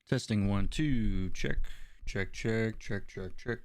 Testing 1, 2, check, check, check, check, check, check.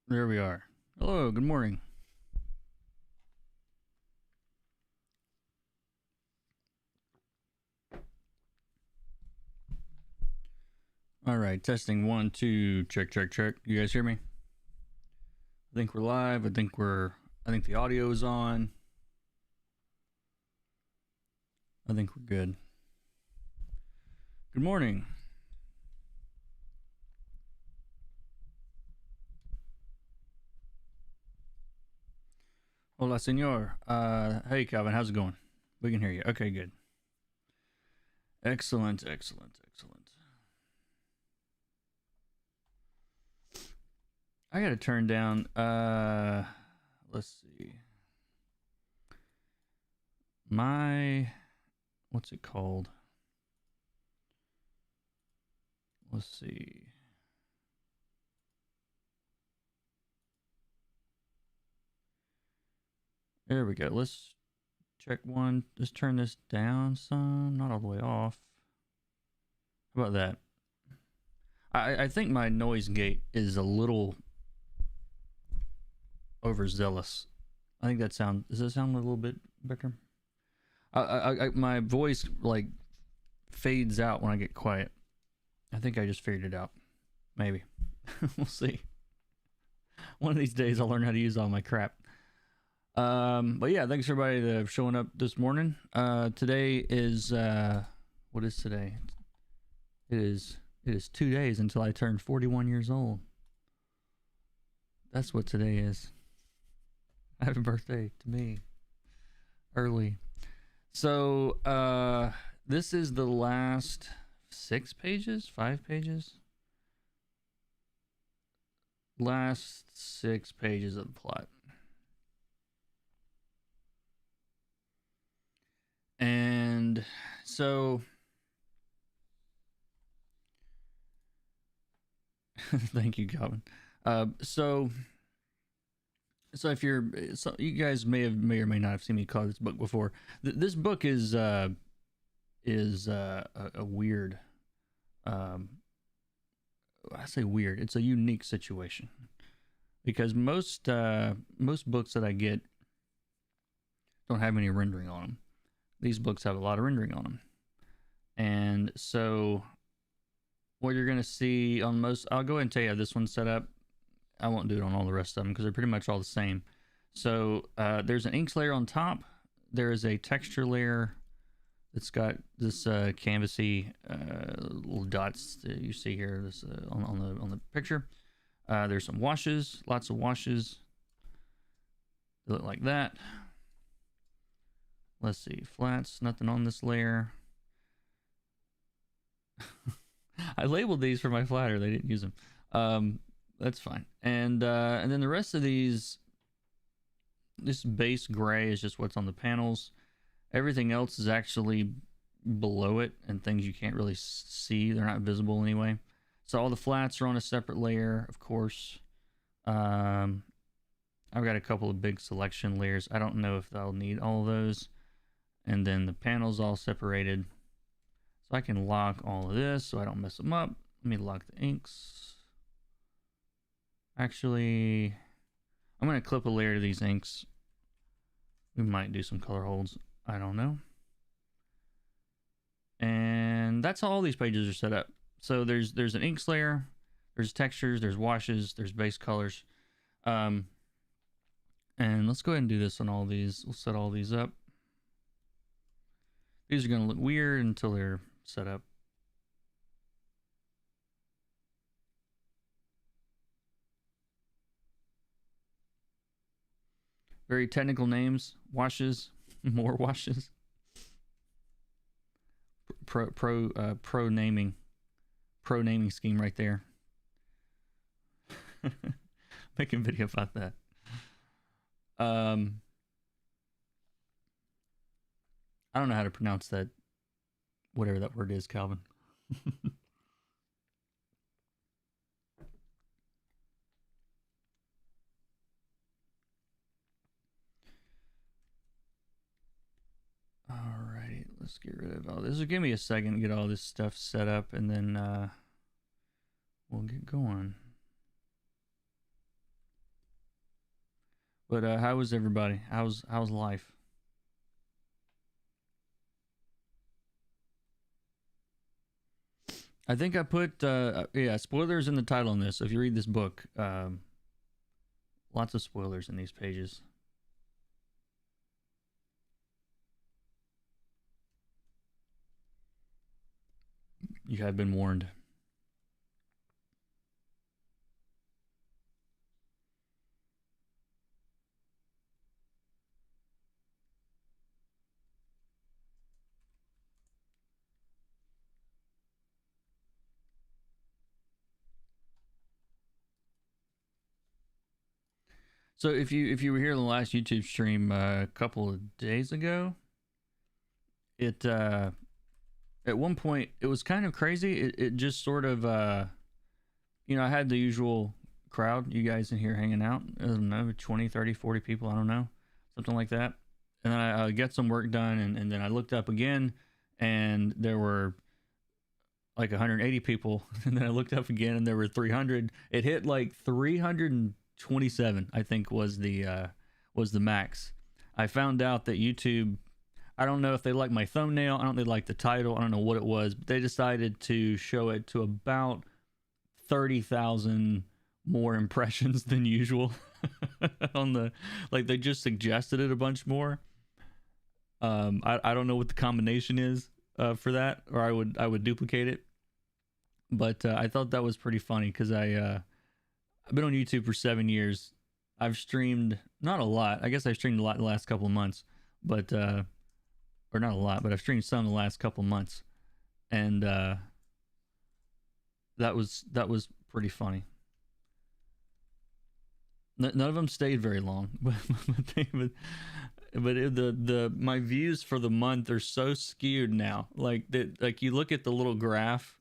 There we are. Hello, good morning. All right, testing 1, 2, check, check, check. You guys hear me? I think we're live. I think the audio is on. I think we're good. Good morning. Hola, senor. Hey, Calvin, how's it going? We can hear you. Okay, good. Excellent, excellent, excellent. I gotta turn down, let's see. What's it called? Let's see. There we go. Let's check one. Just turn this down some, not all the way off. How about that? I think my noise gate is a little overzealous. I think does that sound a little bit better? My voice like fades out when I get quiet. I think I just figured it out. Maybe. We'll see. One of these days I'll learn how to use all my crap. But yeah, thanks everybody for showing up this morning. Today is what is today? It is 2 days until I turn 41 years old. That's what today is. Happy birthday to me. Early. So this is the last 5 pages. Last 6 pages of the plot. And so Thank you, Calvin. So if you're, so you guys may or may not have seen me call this book before. This book is a weird. Um, I say weird. It's a unique situation because most books that I get don't have any rendering on them. These books have a lot of rendering on them, and so what you're gonna see on most, I'll go ahead and tell you how this one's set up. I won't do it on all the rest of them because they're pretty much all the same. So there's an inks layer on top. There is a texture layer that's got this canvasy little dots that you see here. This on the picture. There's some washes, lots of washes. They look like that. Let's see, flats. Nothing on this layer. I labeled these for my flatter. They didn't use them. That's fine. And then the rest of these, this base gray is just what's on the panels. Everything else is actually below it and things you can't really see. They're not visible anyway. So all the flats are on a separate layer, of course. I've got a couple of big selection layers. I don't know if I'll need all of those. And then the panels all separated. So I can lock all of this so I don't mess them up. Let me lock the inks. Actually, I'm going to clip a layer to these inks. We might do some color holds. I don't know. And that's how all these pages are set up. So there's an inks layer, there's textures, there's washes, there's base colors. And let's go ahead and do this on all these. We'll set all these up. These are going to look weird until they're set up. Very technical names. Washes. More washes. Pro naming. Pro naming scheme right there. Making a video about that. I don't know how to pronounce that. Whatever that word is, Calvin. Alrighty, let's get rid of all this. Will give me a second to get all this stuff set up, and then we'll get going. But how was everybody? How's life? I think I put yeah, spoilers in the title on this. So if you read this book, lots of spoilers in these pages. You have been warned. So if you were here in the last YouTube stream a couple of days ago, it at one point it was kind of crazy. It just sort of you know, I had the usual crowd, you guys in here hanging out. I don't know, 20, 30, 40 people, I don't know, something like that. And then I get some work done, and then I looked up again, and there were like 180 people. And then I looked up again, and there were 300. It hit like 327, I think was the max. I found out that YouTube, I don't know if they like my thumbnail, I don't know if they like the title, I don't know what it was, but they decided to show it to about 30,000 more impressions than usual. On the, like, they just suggested it a bunch more. I don't know what the combination is for that, or I would duplicate it. But I thought that was pretty funny because I've been on YouTube for 7 years. I've streamed not a lot. I guess I've streamed a lot the last couple of months, but or not a lot, but I've streamed some the last couple of months, and that was pretty funny. None of them stayed very long, but my views for the month are so skewed now. Like you look at the little graph,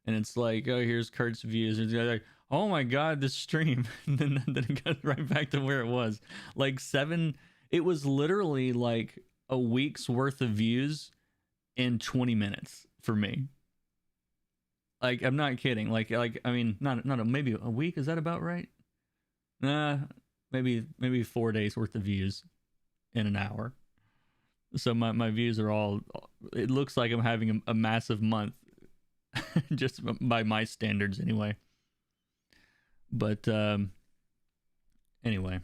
and it's like, oh, here's Kurt's views, and it's like oh my god, this stream. And then it got right back to where it was. Like it was literally like a week's worth of views in 20 minutes for me. Like, I'm not kidding. Like I mean, maybe a week, is that about right? Nah, maybe 4 days worth of views in an hour. So my views are all, it looks like I'm having a massive month just by my standards anyway. But anyway,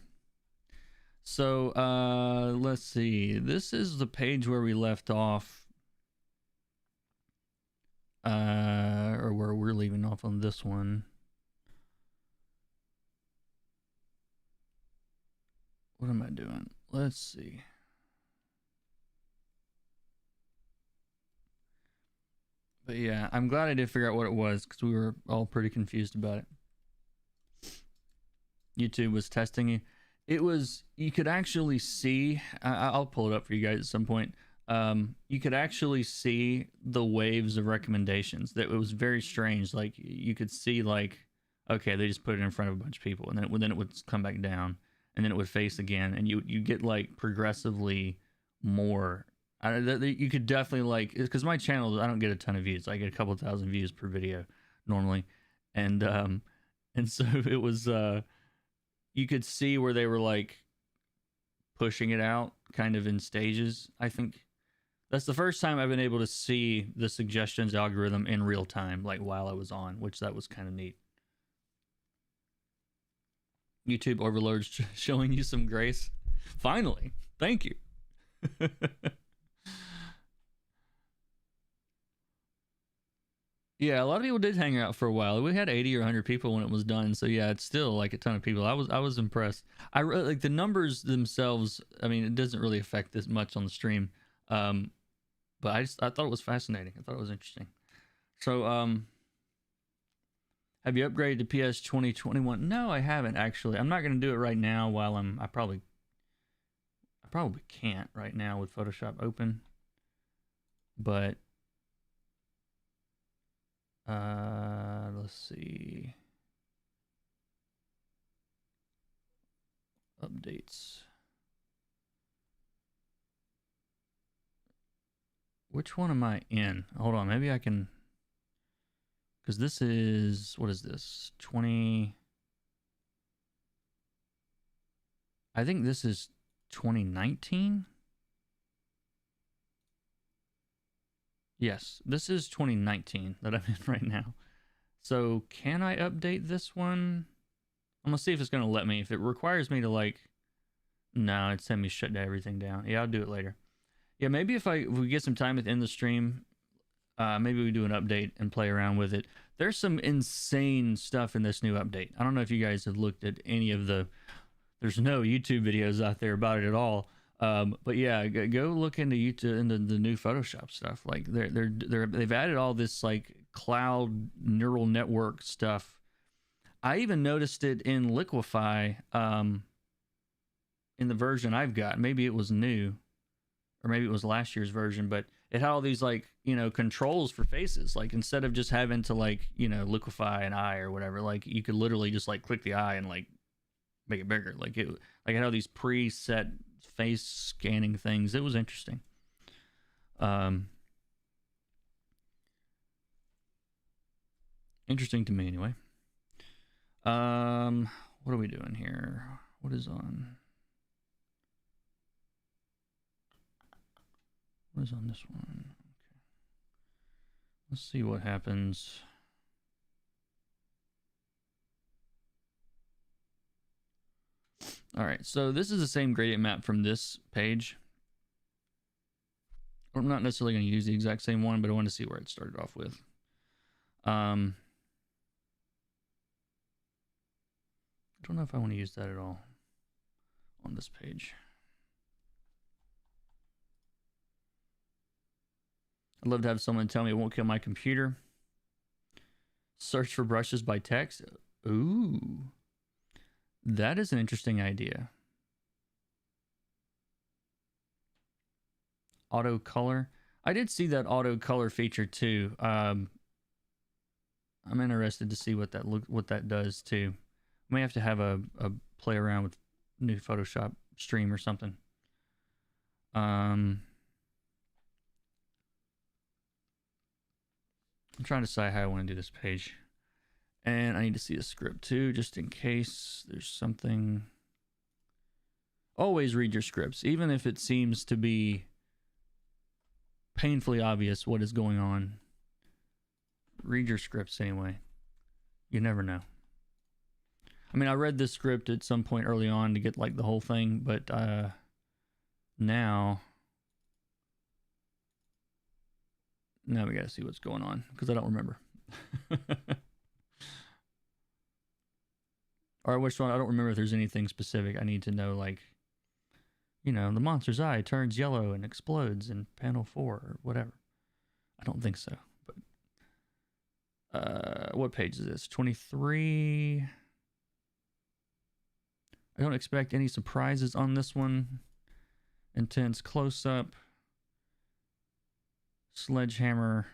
so let's see, this is the page where we left off, or where we're leaving off on this one. What am I doing? Let's see. But yeah, I'm glad I did figure out what it was, because we were all pretty confused about it. YouTube was testing you. It was, you could actually see, I'll pull it up for you guys at some point. You could actually see the waves of recommendations. That it was very strange. Like, you could see, like, okay, they just put it in front of a bunch of people, and then it would come back down, and then it would face again, and you get like progressively more. You could definitely, like, because my channel, I don't get a ton of views. I get a couple thousand views per video normally, and so it was you could see where they were like pushing it out kind of in stages. I think that's the first time I've been able to see the suggestions algorithm in real time, like while I was on, which that was kind of neat. YouTube overlords showing you some grace. Finally, thank you. Yeah, a lot of people did hang out for a while. We had 80 or 100 people when it was done, so yeah, it's still like a ton of people. I was impressed. I really like the numbers themselves. I mean, it doesn't really affect this much on the stream, but I thought it was fascinating. I thought it was interesting. So have you upgraded to PS 2021? No, I haven't actually. I'm not going to do it right now while I probably can't right now with Photoshop open, but let's see. Updates. Which one am I in? Hold on, maybe I can, because this is, what is this? 20. I think this is 2019. Yes, this is 2019 that I'm in right now. So can I update this one? I'm gonna see if it's gonna let me. If it requires me to, like, no, it's telling me shut everything down. Yeah, I'll do it later. Yeah, maybe if we get some time within the stream, maybe we do an update and play around with it. There's some insane stuff in this new update. I don't know if you guys have looked at any of the, there's no YouTube videos out there about it at all. But yeah, go look into YouTube, into the new Photoshop stuff. Like they've added all this like cloud neural network stuff. I even noticed it in Liquify, in the version I've got. Maybe it was new, or maybe it was last year's version, but it had all these, like, you know, controls for faces. Like, instead of just having to, like, you know, liquefy an eye or whatever, like, you could literally just, like, click the eye and, like, make it bigger. Like, it had all these preset face scanning things. It was interesting. Interesting to me anyway. What are we doing here? What is on? What is on this one? Okay. Let's see what happens. All right, so this is the same gradient map from this page. I'm not necessarily going to use the exact same one, but I want to see where it started off with. I don't know if I want to use that at all on this page. I'd love to have someone tell me it won't kill my computer. Search for brushes by text. Ooh, that is an interesting idea. Auto color. I did see that auto color feature too. I'm interested to see what that does too. May have to have a play around with new Photoshop stream or something. I'm trying to decide how I want to do this page. And I need to see the script too, just in case there's something. Always read your scripts, even if it seems to be painfully obvious what is going on. Read your scripts anyway. You never know. I mean, I read this script at some point early on to get like the whole thing, but now we gotta see what's going on because I don't remember. Or which one? I don't remember if there's anything specific. I need to know, like, you know, the monster's eye turns yellow and explodes in panel 4 or whatever. I don't think so. But what page is this? 23. I don't expect any surprises on this one. Intense close-up. Sledgehammer.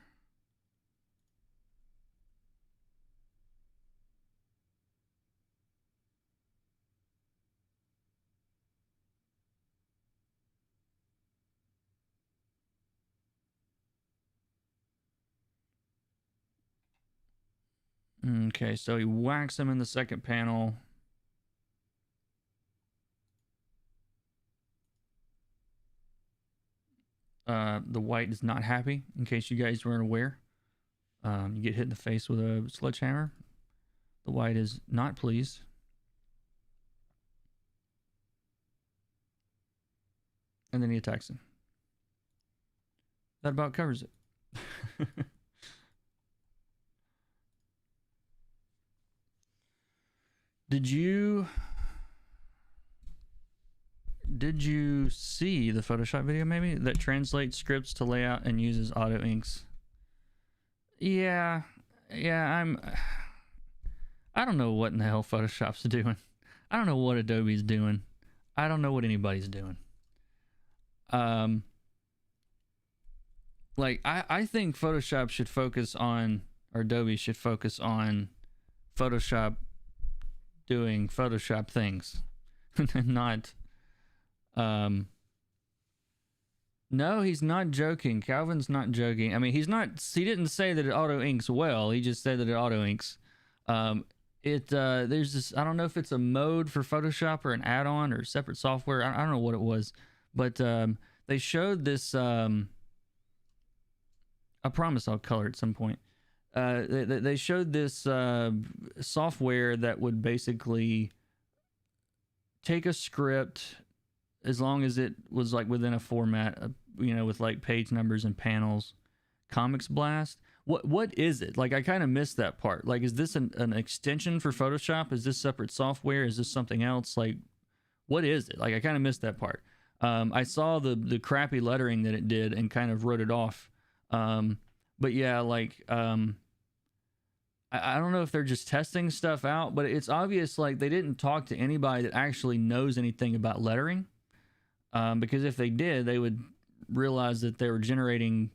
Okay, so he whacks him in the second panel. The white is not happy, in case you guys weren't aware. You get hit in the face with a sledgehammer. The white is not pleased. And then he attacks him. That about covers it. Did you see the Photoshop video maybe that translates scripts to layout and uses auto inks? Yeah, I don't know what in the hell Photoshop's doing. I don't know what Adobe's doing. I don't know what anybody's doing. Like I think Photoshop should focus on, or Adobe should focus on Photoshop doing Photoshop things. Not no, he's not joking. Calvin's not joking. I mean, he didn't say that it auto inks well. He just said that it auto inks. There's this, I don't know if it's a mode for Photoshop or an add-on or separate software. I don't know what it was, but they showed this I promise I'll color at some point. They showed this software that would basically take a script, as long as it was like within a format, you know, with like page numbers and panels, Comics Blast. What is it? Like, I kind of missed that part. Like, is this an extension for Photoshop? Is this separate software? Is this something else? Like, what is it? Like, I kind of missed that part. I saw the crappy lettering that it did and kind of wrote it off. But yeah, like, I don't know if they're just testing stuff out, but it's obvious like they didn't talk to anybody that actually knows anything about lettering. Because if they did, they would realize that they were generating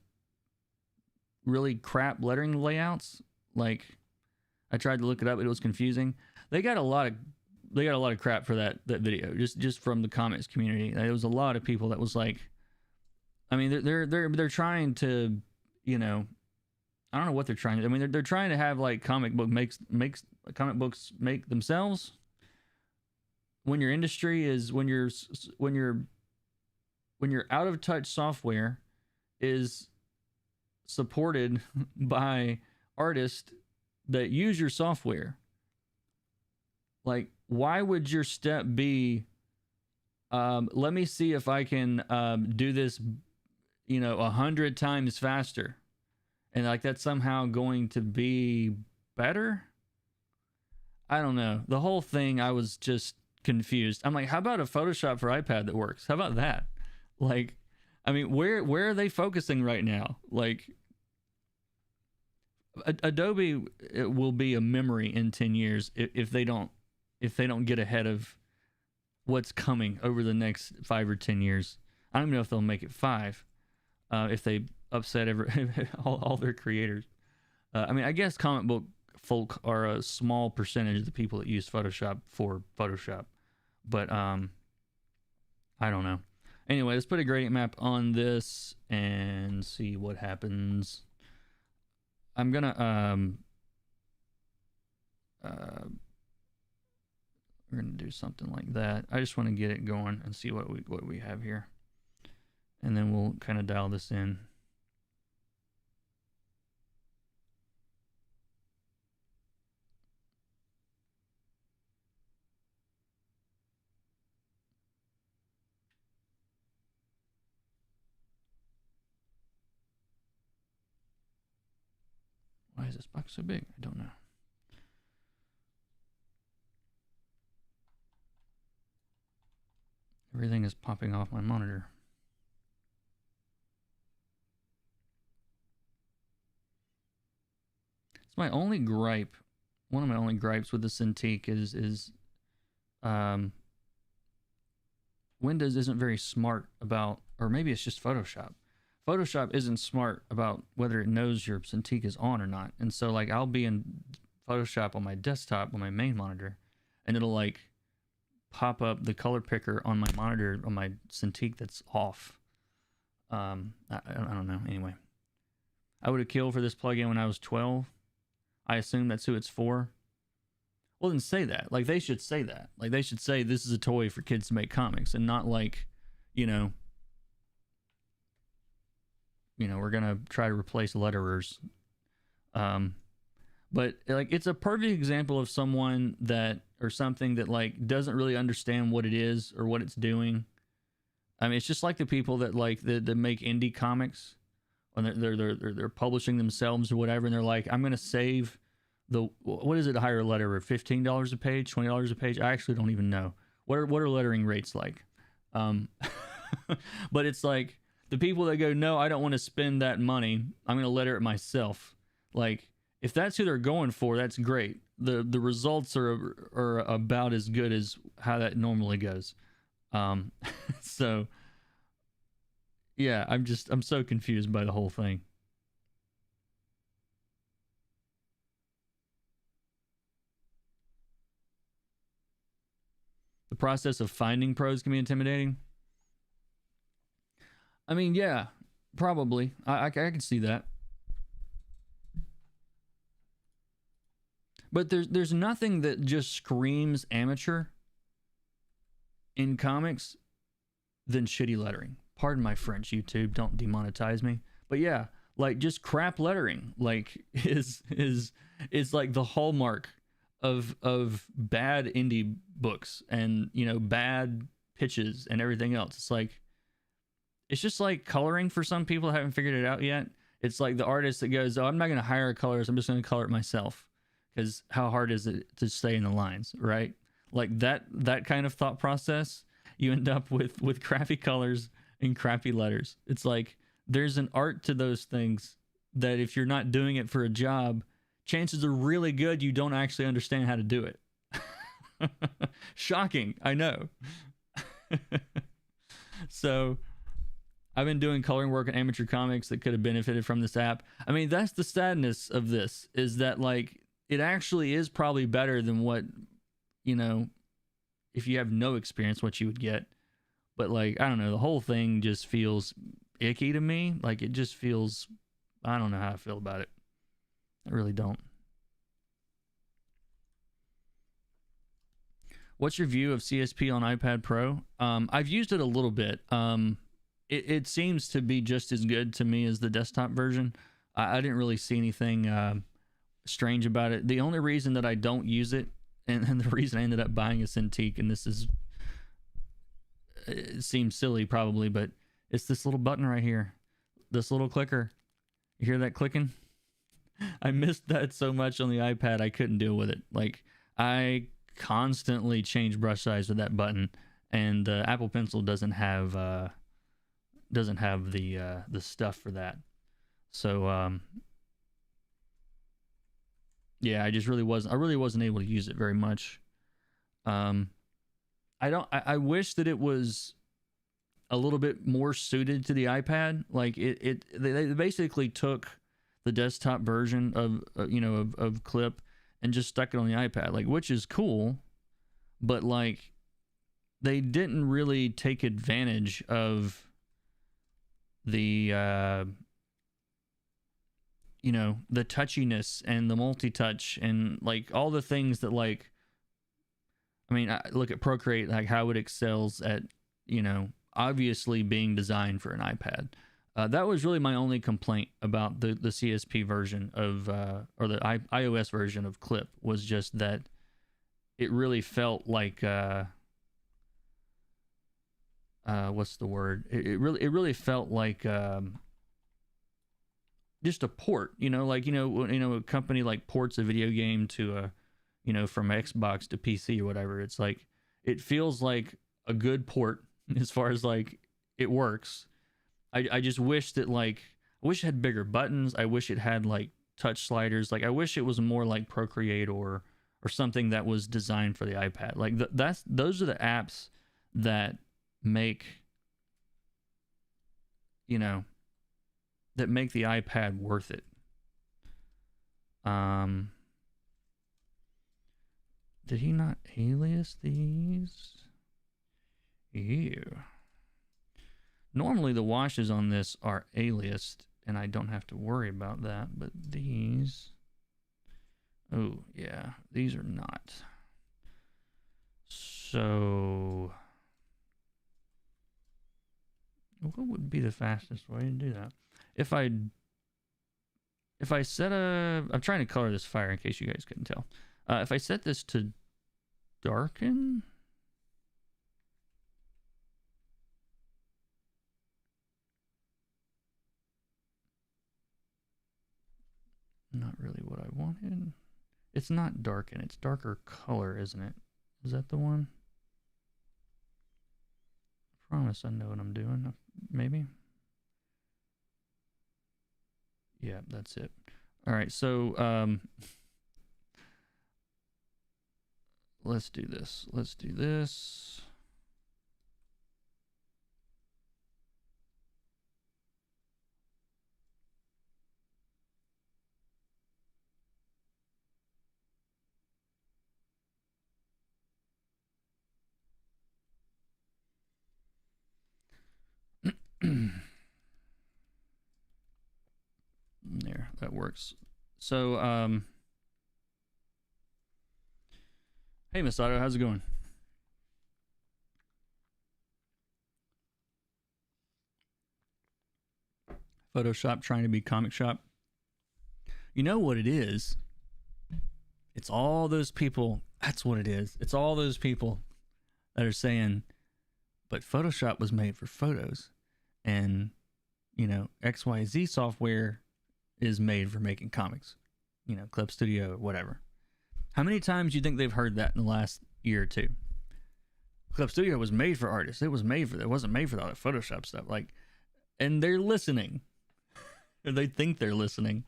really crap lettering layouts. Like, I tried to look it up, but it was confusing. They got a lot of crap for that video, just from the comics community. There was a lot of people that was like, I mean, they're trying to, you know, I don't know what they're trying to. I mean, they're trying to have like comic books make themselves. When your industry is when your out of touch software is supported by artists that use your software, like, why would your step be, let me see if I can do this, you know, 100 times faster, and like that's somehow going to be better? I don't know. The whole thing, I was just confused. I'm like, how about a Photoshop for iPad that works? How about that? Like, I mean, where are they focusing right now? Like, Adobe, it will be a memory in 10 years if they don't get ahead of what's coming over the next 5 or 10 years. I don't even know if they'll make it 5 if they upset all their creators. I mean, I guess comic book folk are a small percentage of the people that use Photoshop for Photoshop. But I don't know. Anyway, let's put a gradient map on this and see what happens. I'm gonna we're gonna do something like that. I just want to get it going and see what we have here, and then we'll kind of dial this in. Why is this box so big? I don't know. Everything is popping off my monitor. It's my only gripe. One of my only gripes with the Cintiq is Windows isn't very smart about, or maybe it's just Photoshop. Photoshop isn't smart about whether it knows your Cintiq is on or not. And so like I'll be in Photoshop on my desktop on my main monitor, and it'll like pop up the color picker on my monitor on my Cintiq that's off. I don't know. Anyway, I would have killed for this plugin when I was 12. I assume that's who it's for. Well, then say that. Like they should say that. Like they should say this is a toy for kids to make comics, and not like, you know, we're gonna try to replace letterers. But like it's a perfect example of someone that, or something that like doesn't really understand what it is or what it's doing. I mean, it's just like the people that like that make indie comics, and they're publishing themselves or whatever, and they're like, I'm gonna save the, what is it, a higher letterer, $15 a page, $20 a page? I actually don't even know. What are lettering rates like? But it's like the people that go, no, I don't want to spend that money, I'm gonna letter it myself. Like, if that's who they're going for, that's great. The results are about as good as how that normally goes. So yeah, I'm so confused by the whole thing. The process of finding pros can be intimidating. I mean, yeah, probably. I can see that. But there's nothing that just screams amateur in comics than shitty lettering. Pardon my French, YouTube. Don't demonetize me. But yeah, like just crap lettering, like is like the hallmark of bad indie books, and bad pitches and everything else. It's like, it's just like coloring for some people that haven't figured it out yet. It's like the artist that goes, oh, I'm not going to hire a colorist, I'm just going to color it myself. Because how hard is it to stay in the lines, right? Like that kind of thought process, you end up with crappy colors and crappy letters. It's like there's an art to those things that if you're not doing it for a job, chances are really good you don't actually understand how to do it. Shocking, I know. So I've been doing coloring work in amateur comics that could have benefited from this app. I mean, that's the sadness of this, is that like it actually is probably better than what, if you have no experience, what you would get. But like, I don't know, the whole thing just feels icky to me. Like it just feels, I don't know how I feel about it. I really don't. What's your view of CSP on iPad Pro? I've used it a little bit. It seems to be just as good to me as the desktop version. I didn't really see anything strange about it. The only reason that I don't use it, and the reason I ended up buying a Cintiq, and it seems silly probably, but it's this little button right here, this little clicker. You hear that clicking? I missed that so much on the iPad, I couldn't deal with it. Like, I constantly change brush size with that button, and Apple Pencil doesn't have the stuff for that. So yeah, I really wasn't able to use it very much. I wish that it was a little bit more suited to the iPad. Like they basically took the desktop version of Clip and just stuck it on the iPad, like, which is cool, but like they didn't really take advantage of the you know, the touchiness and the multi-touch and like all the things that, like, I mean, I look at Procreate, like how it excels at, you know, obviously being designed for an iPad. That was really my only complaint about the CSP version of, or the iOS version of Clip, was just that it really felt like, what's the word? It really felt like, just a port, you know, like, you know, a company like ports a video game to a, you know, from Xbox to PC or whatever. It's like, it feels like a good port as far as like it works. I just wish that, like, I wish it had bigger buttons. I wish it had like touch sliders. Like, I wish it was more like Procreate or something that was designed for the iPad. Like those are the apps that make, you know, that make the iPad worth it. Did he not alias these? Ew. Normally the washes on this are aliased and I don't have to worry about that, but these, oh yeah, these are not. So what would be the fastest way to do that? If I set I'm trying to color this fire in case you guys couldn't tell. If I set this to darken, not really what I wanted. It's not darken, it's darker color, isn't it? Is that the one? I promise I know what I'm doing. Maybe. Yeah, that's it. All right, so let's do this. Let's do this. There, that works. So, hey, Masato, how's it going? Photoshop trying to be Comic Shop. You know what it is? It's all those people. That's what it is. It's all those people that are saying, but Photoshop was made for photos. And, you know, XYZ software is made for making comics. You know, Clip Studio, whatever. How many times do you think they've heard that in the last year or two? Clip Studio was made for artists. It wasn't made for all that Photoshop stuff. Like, and they're listening. Or they think they're listening.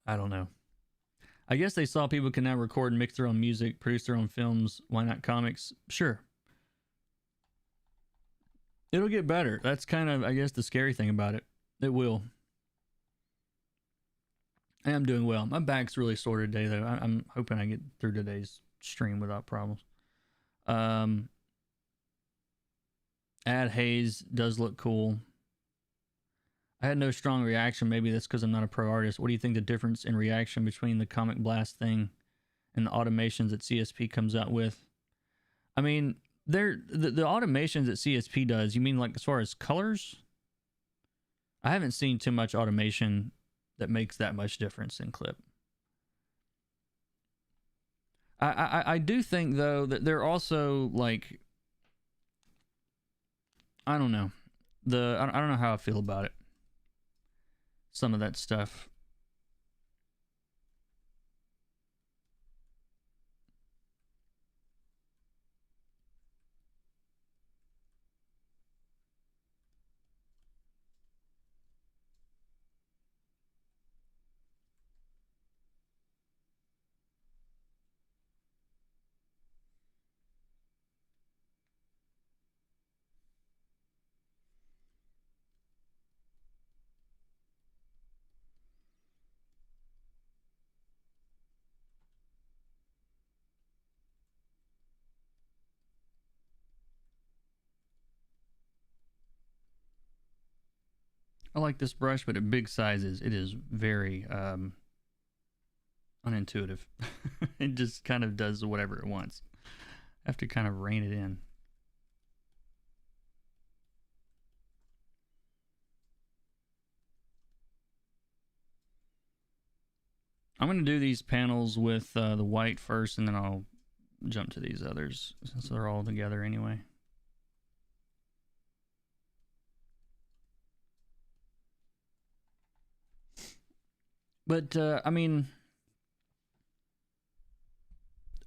I don't know. I guess they saw people can now record and mix their own music, produce their own films. Why not comics? Sure. It'll get better. That's kind of, I guess, the scary thing about it. It will. I am doing well. My back's really sore today, though. I'm hoping I get through today's stream without problems. Ad Haze does look cool. I had no strong reaction. Maybe that's because I'm not a pro artist. What do you think the difference in reaction between the Comic Blast thing and the automations that CSP comes out with? I mean, the automations that CSP does, you mean like as far as colors? I haven't seen too much automation that makes that much difference in Clip. I do think, though, that they're also, like, I don't know. I don't know how I feel about it. Some of that stuff. I like this brush, but at big sizes, it is very unintuitive. It just kind of does whatever it wants. I have to kind of rein it in. I'm going to do these panels with the white first, and then I'll jump to these others since they're all together anyway. But I mean,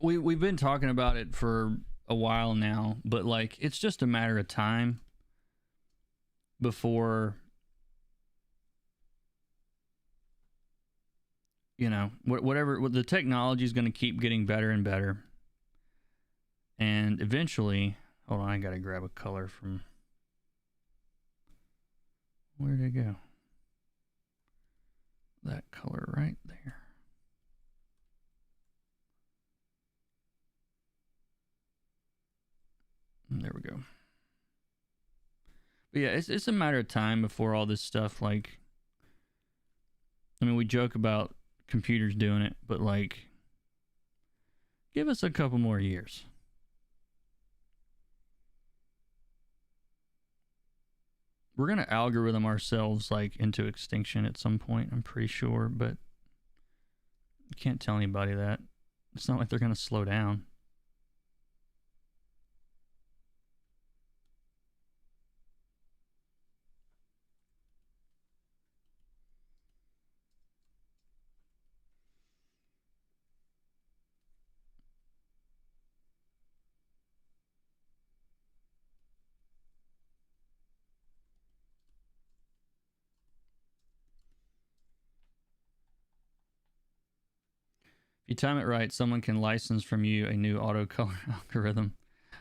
we've been talking about it for a while now, but like it's just a matter of time before, you know, whatever the technology is going to keep getting better and better, and eventually, hold on, I gotta grab a color from, where did it go? That color right there. There we go. But yeah, it's a matter of time before all this stuff, like, I mean, we joke about computers doing it, but like, give us a couple more years. We're gonna algorithm ourselves like into extinction at some point, I'm pretty sure, but you can't tell anybody that. It's not like they're gonna slow down. If you time it right, someone can license from you a new auto color algorithm.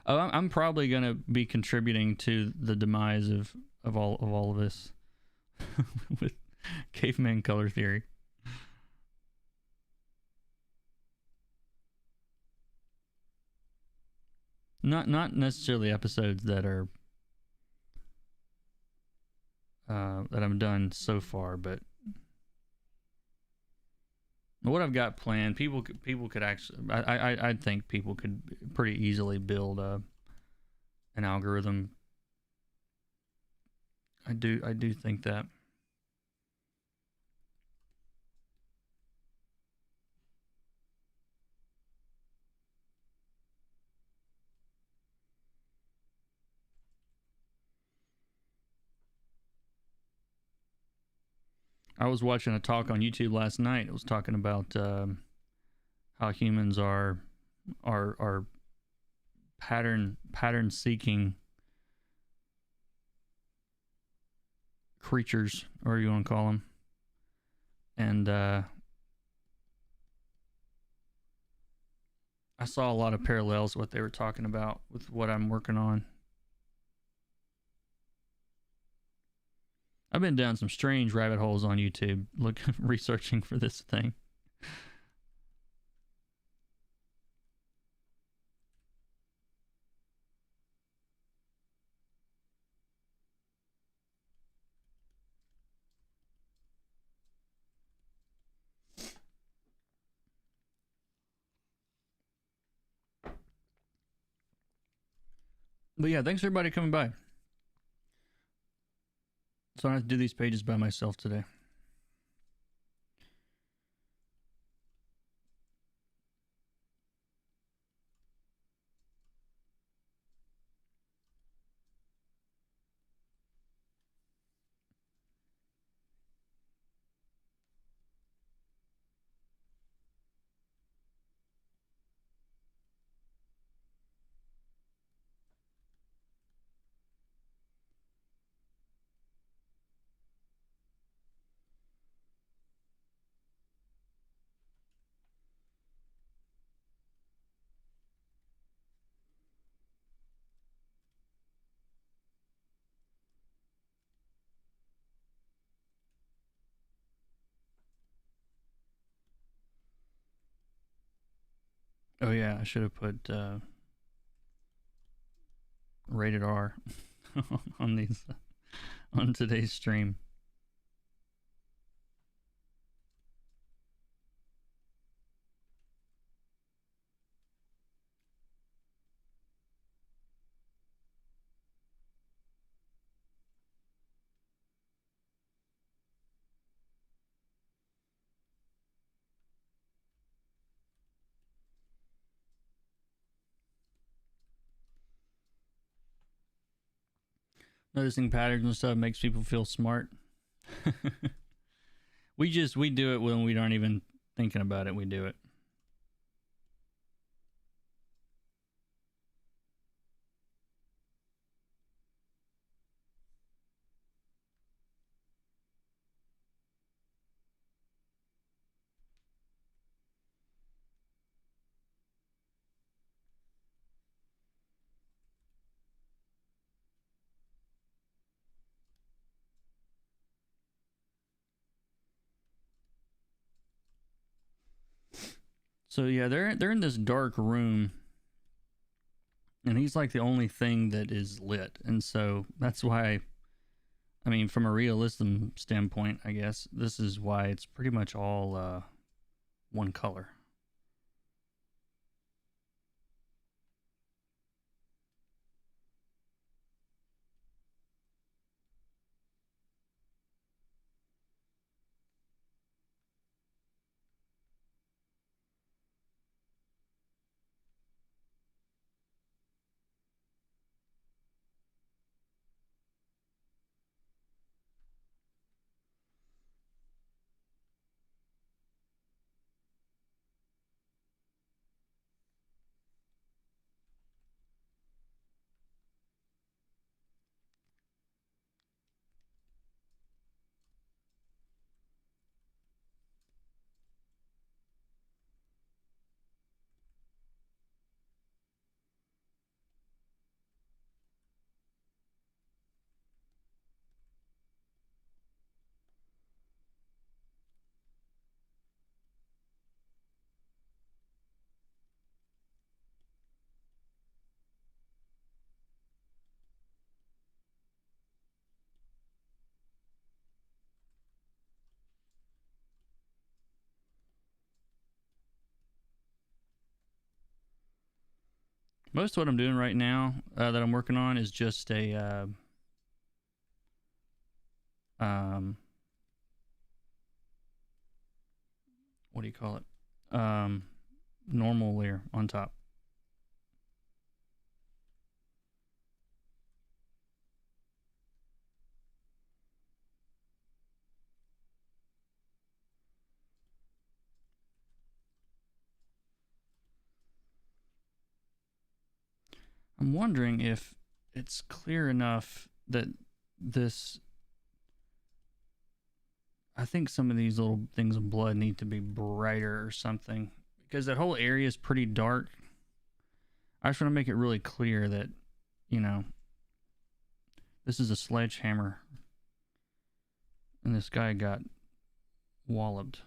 Oh, I'm probably gonna be contributing to the demise of all of this with caveman color theory. Not necessarily episodes that are that I've done so far, but what I've got planned, people could actually, I think people could pretty easily build an algorithm. I do think that. I was watching a talk on YouTube last night. It was talking about how humans are pattern seeking creatures, or you want to call them, and I saw a lot of parallels what they were talking about with what I'm working on. I've been down some strange rabbit holes on YouTube, researching for this thing. But yeah, thanks everybody coming by. So I have to do these pages by myself today. Oh yeah, I should have put rated R on these on today's stream. Noticing patterns and stuff makes people feel smart. We do it when we aren't even thinking about it. We do it. So yeah, they're in this dark room, and he's like the only thing that is lit, and so that's why. I mean, from a realism standpoint, I guess this is why it's pretty much all one color. Most of what I'm doing right now that I'm working on is just a what do you call it? Normal layer on top. I'm wondering if it's clear enough that this. I think some of these little things of blood need to be brighter or something because that whole area is pretty dark. I just want to make it really clear that, you know, this is a sledgehammer and this guy got walloped.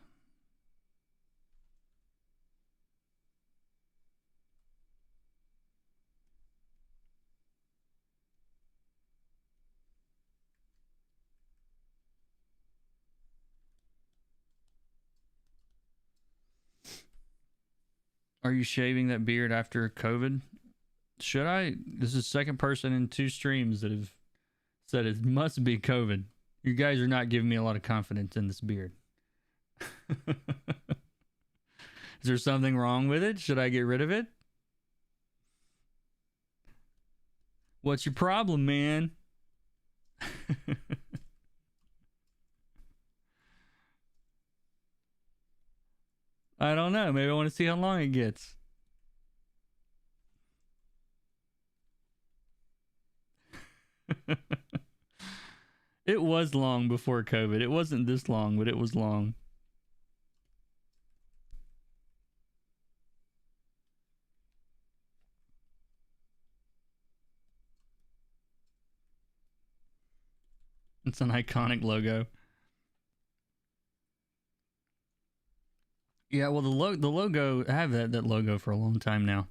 Are you shaving that beard after COVID? Should I? This is the second person in 2 streams that have said it must be COVID. You guys are not giving me a lot of confidence in this beard. Is there something wrong with it? Should I get rid of it? What's your problem, man? I don't know. Maybe I want to see how long it gets. It was long before COVID. It wasn't this long, but it was long. It's an iconic logo. Yeah, well, the logo, I have that logo for a long time now.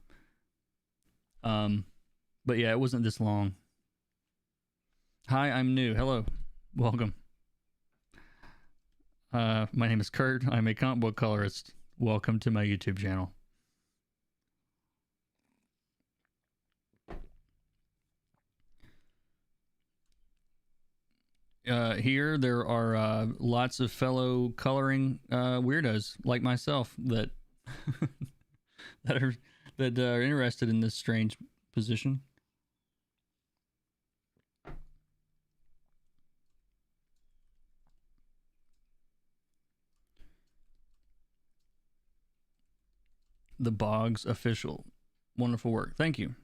But yeah, it wasn't this long. Hi, I'm new. Hello, welcome. My name is Kurt. I'm a comic book colorist. Welcome to my YouTube channel. Here there are lots of fellow coloring weirdos like myself that that are interested in this strange position. The Boggs official. Wonderful work. Thank you.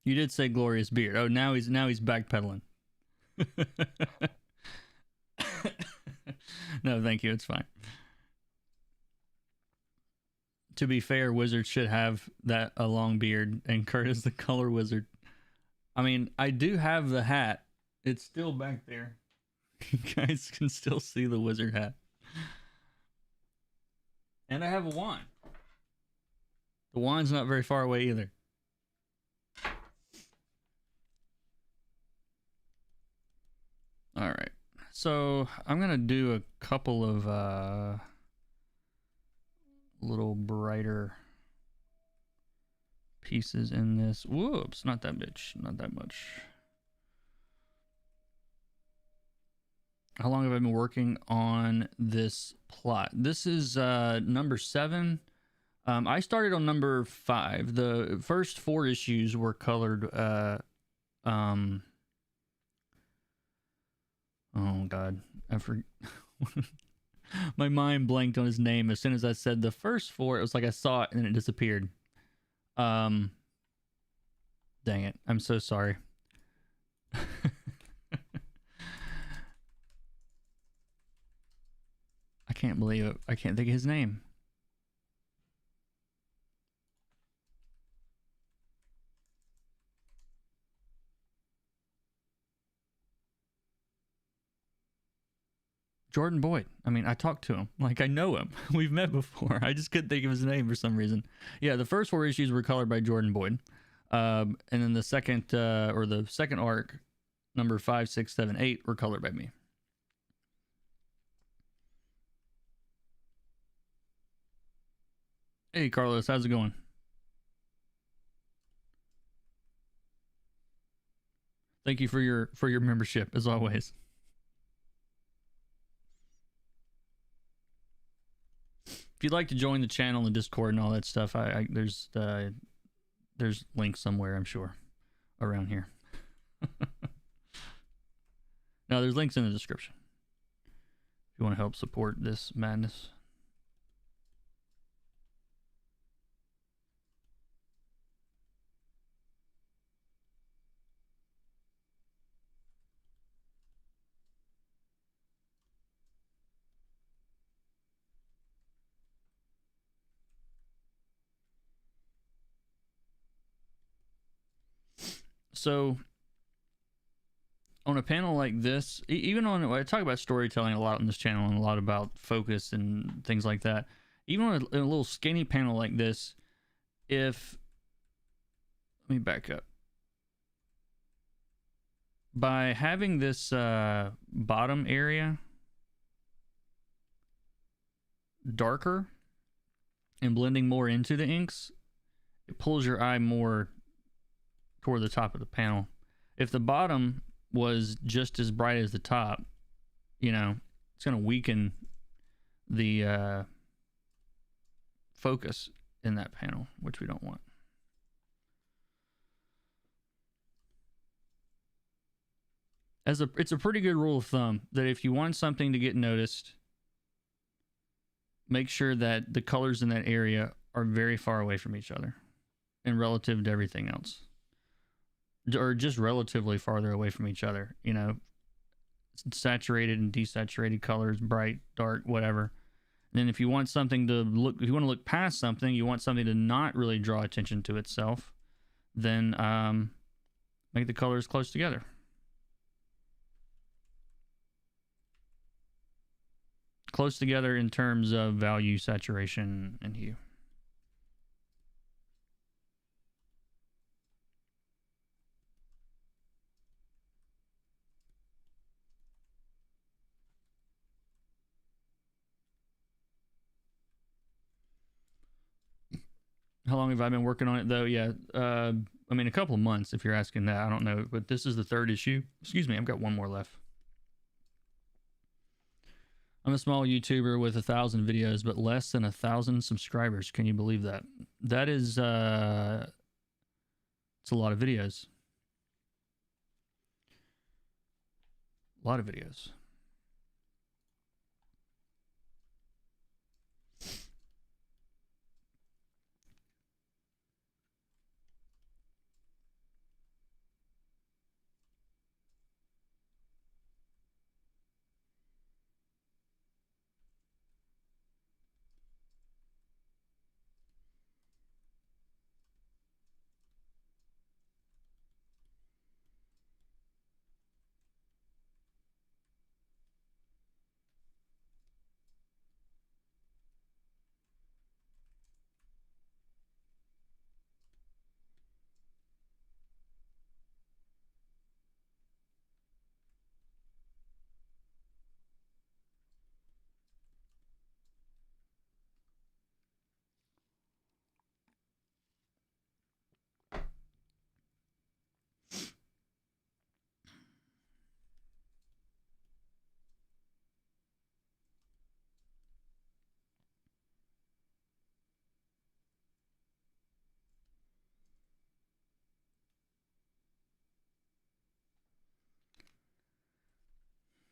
You did say glorious beard. Oh, now he's backpedaling. No, thank you. It's fine. To be fair, wizards should have a long beard, and Kurt is the color wizard. I mean, I do have the hat. It's still back there. You guys can still see the wizard hat. And I have a wand. The wand's not very far away either. All right. So I'm going to do a couple of little brighter pieces in this. Whoops, not that much. Not that much. How long have I been working on this plot? This is number 7. I started on number 5. The first 4 issues were colored. Oh God, I forgot. My mind blanked on his name as soon as I said the first 4. It was like I saw it and then it disappeared. Dang it! I'm so sorry. I can't believe it. I can't think of his name. Jordan Boyd. I mean, I talked to him. Like, I know him. We've met before. I just couldn't think of his name for some reason. Yeah, the first 4 issues were colored by Jordan Boyd. And then the second arc, number 5, 6, 7, 8, were colored by me. Hey, Carlos, how's it going? Thank you for your membership, as always. If you'd like to join the channel and Discord and all that stuff, there's links somewhere, I'm sure, around here. No, there's links in the description if you want to help support this madness. So on a panel like this, even on, I talk about storytelling a lot on this channel and a lot about focus and things like that. Even on a little skinny panel like this, let me back up. By having this bottom area darker and blending more into the inks, it pulls your eye more toward the top of the panel. If the bottom was just as bright as the top, you know, it's going to weaken the focus in that panel, which we don't want. It's a pretty good rule of thumb that if you want something to get noticed, make sure that the colors in that area are very far away from each other and relative to everything else, or just relatively farther away from each other. You know, saturated and desaturated colors, bright, dark, whatever. And then if you want something to look, if you want to look past something, you want something to not really draw attention to itself, then make the colors close together. Close together in terms of value, saturation, and hue. How long have I been working on it, though? Yeah, I mean, a couple of months, if you're asking that. I don't know, but this is the 3rd issue. Excuse me, I've got one more left. I'm a small YouTuber with 1,000 videos, but less than 1,000 subscribers. Can you believe that? That is, it's a lot of videos. A lot of videos.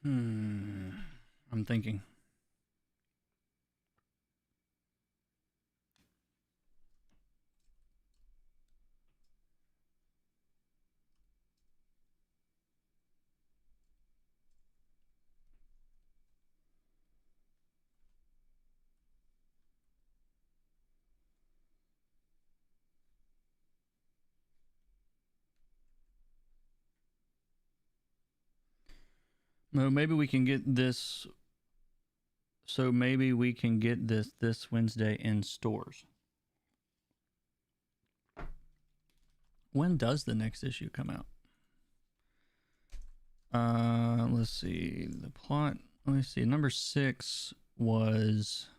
I'm thinking. No, maybe we can get this. So maybe we can get this Wednesday in stores. When does the next issue come out? Let's see. The plot. Let me see. Number 6 was.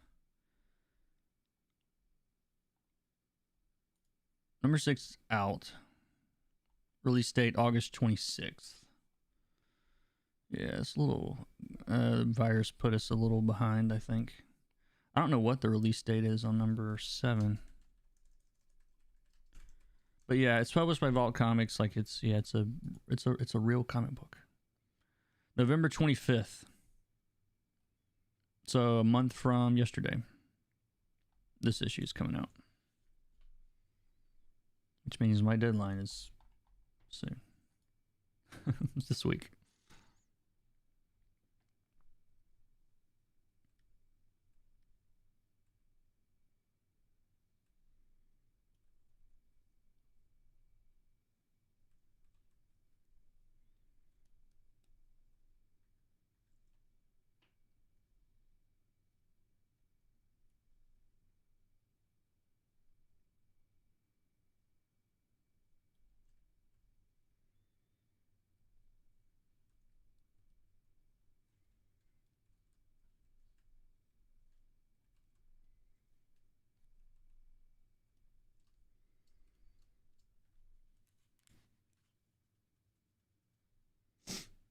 Number 6 out. Release date August 26th. Yeah, it's a little. Virus put us a little behind, I think. I don't know what the release date is on number 7. But yeah, it's published by Vault Comics. Like it's a real comic book. November 25th. So a month from yesterday. This issue is coming out. Which means my deadline is soon. It's this week.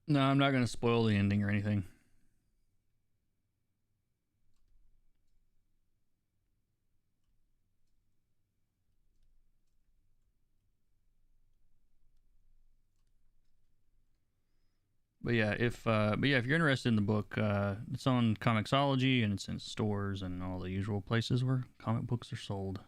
No, I'm not going to spoil the ending or anything. But yeah, if you're interested in the book, it's on Comixology and it's in stores and all the usual places where comic books are sold.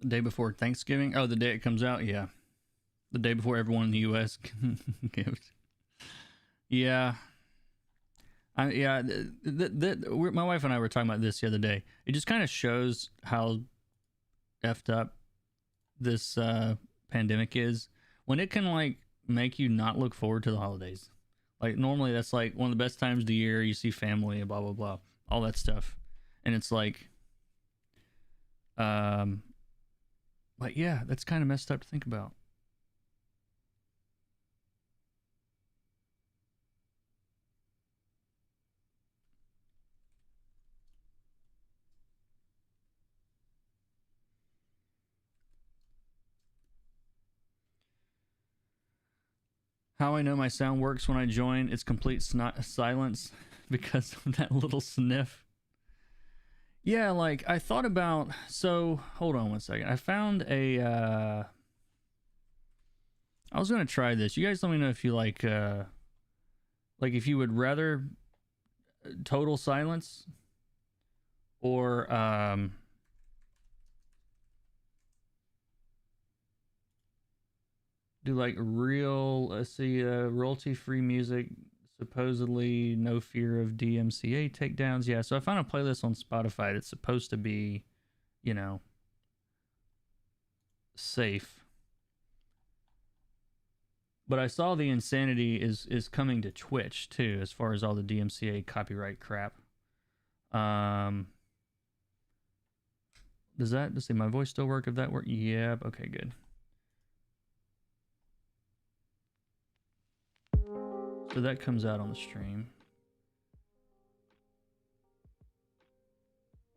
The day before Thanksgiving. Oh, the day it comes out. Yeah, the day before everyone in the U.S. gives. Yeah, my wife and I were talking about this the other day. It just kind of shows how effed up this pandemic is when it can like make you not look forward to the holidays. Like normally that's like one of the best times of the year. You see family and blah blah blah, all that stuff, and it's like, but yeah, that's kind of messed up to think about. How I know my sound works when I join, it's complete silence because of that little sniff. Yeah, like I thought about. So hold on one second. I found a. I was gonna try this. You guys let me know if you like if you would rather total silence or Do like real, let's see, royalty-free music. Supposedly no fear of DMCA takedowns. Yeah, so I found a playlist on Spotify that's supposed to be, you know, safe. But I saw the insanity is coming to Twitch too, as far as all the DMCA copyright crap. Does that, let's see, my voice still work? If that work, yeah. Okay, good. So that comes out on the stream.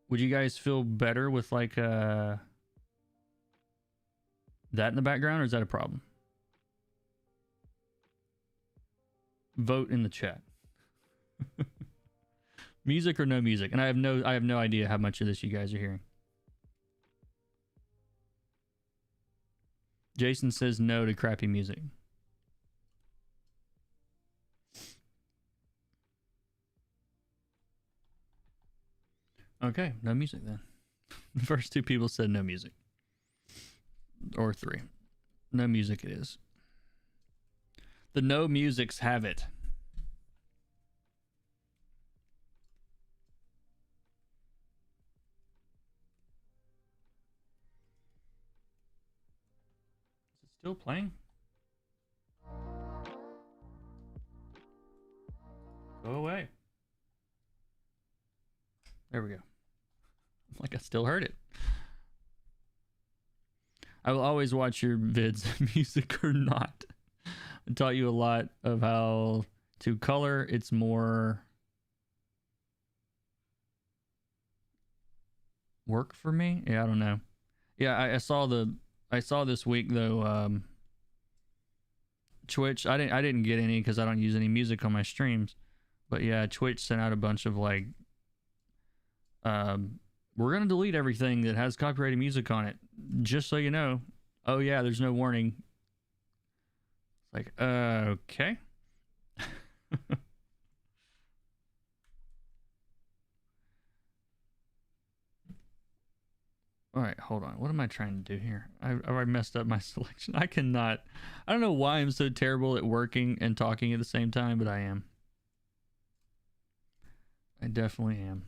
Would you guys feel better with like that in the background, or is that a problem? Vote in the chat. Music or no music? And I have no idea how much of this you guys are hearing. Jason says no to crappy music. Okay, no music then. The first two people said no music. Or three. No music it is. The no musics have it. Is it still playing? Go away. There we go. Like I still heard it. I will always watch your vids, music or not. I taught you a lot of how to color. It's more work for me. Yeah, I don't know. Yeah, I saw this week though. Twitch. I didn't get any because I don't use any music on my streams. But yeah, Twitch sent out a bunch of like, we're gonna delete everything that has copyrighted music on it, just so you know. Oh yeah, there's no warning. Like, okay. All right, hold on. What am I trying to do here? I messed up my selection. I cannot. I don't know why I'm so terrible at working and talking at the same time, but I am. I definitely am.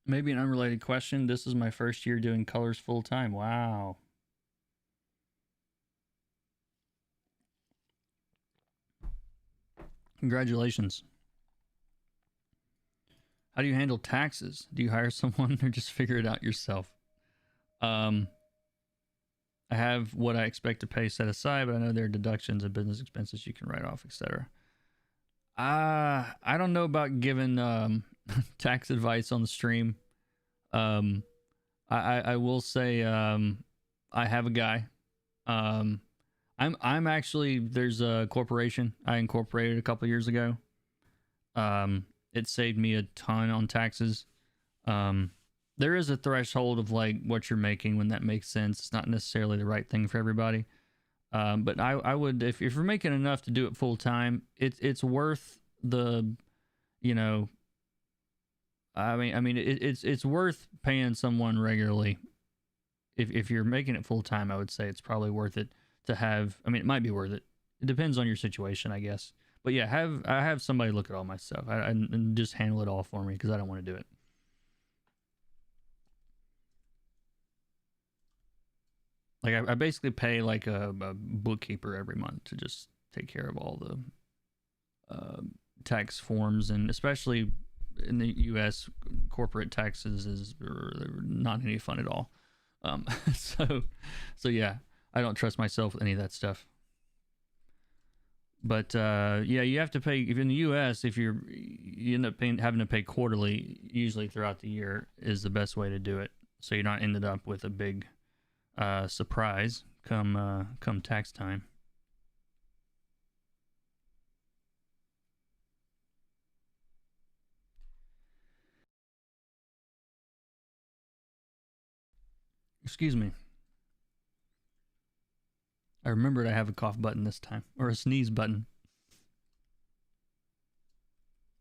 Maybe an unrelated question. This is my first year doing colors full time. Wow. Congratulations. How do you handle taxes? Do you hire someone or just figure it out yourself? I have what I expect to pay set aside, but I know there are deductions and business expenses you can write off, etc. I don't know about giving tax advice on the stream. I will say I have a guy. I'm actually, there's a corporation I incorporated a couple years ago. It saved me a ton on taxes. There is a threshold of like what you're making when that makes sense. It's not necessarily the right thing for everybody. But I would, if you're making enough to do it full time, it's worth the, you know, it's worth paying someone regularly. If you're making it full time, I would say it's probably worth it to have. I mean, it might be worth it. It depends on your situation, I guess. But yeah, I have somebody look at all my stuff and just handle it all for me because I don't want to do it. Like I basically pay like a bookkeeper every month to just take care of all the tax forms, and especially in the U.S., corporate taxes is not any fun at all. So yeah, I don't trust myself with any of that stuff. But yeah, you have to pay. If in the U.S., if you end up having to pay quarterly, usually throughout the year is the best way to do it. So you're not ended up with a big surprise come tax time. Excuse me. I remembered I have a cough button this time, or a sneeze button.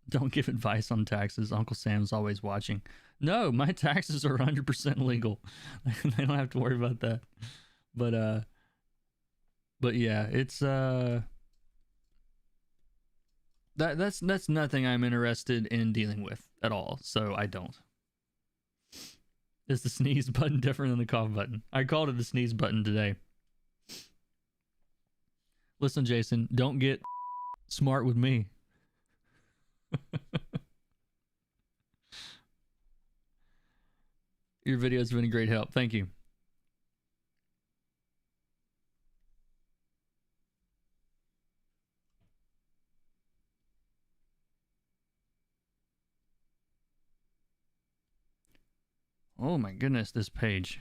Don't give advice on taxes. Uncle Sam's always watching. No, my taxes are 100% legal. They don't have to worry about that. But yeah, it's that's nothing I'm interested in dealing with at all. So I don't. Is the sneeze button different than the cough button? I called it the sneeze button today. Listen, Jason, don't get smart with me. Your video has been a great help. Thank you. Oh my goodness, this page.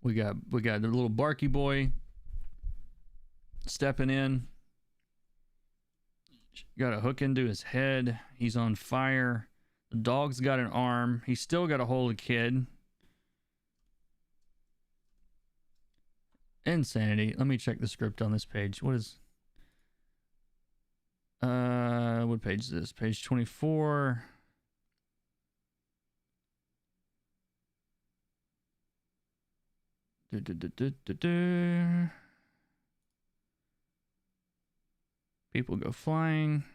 We got the little barky boy stepping in. Got a hook into his head. He's on fire. The dog's got an arm. He's still got a hold of kid. Insanity. Let me check the script on this page. What page is this? Page 24. People go flying.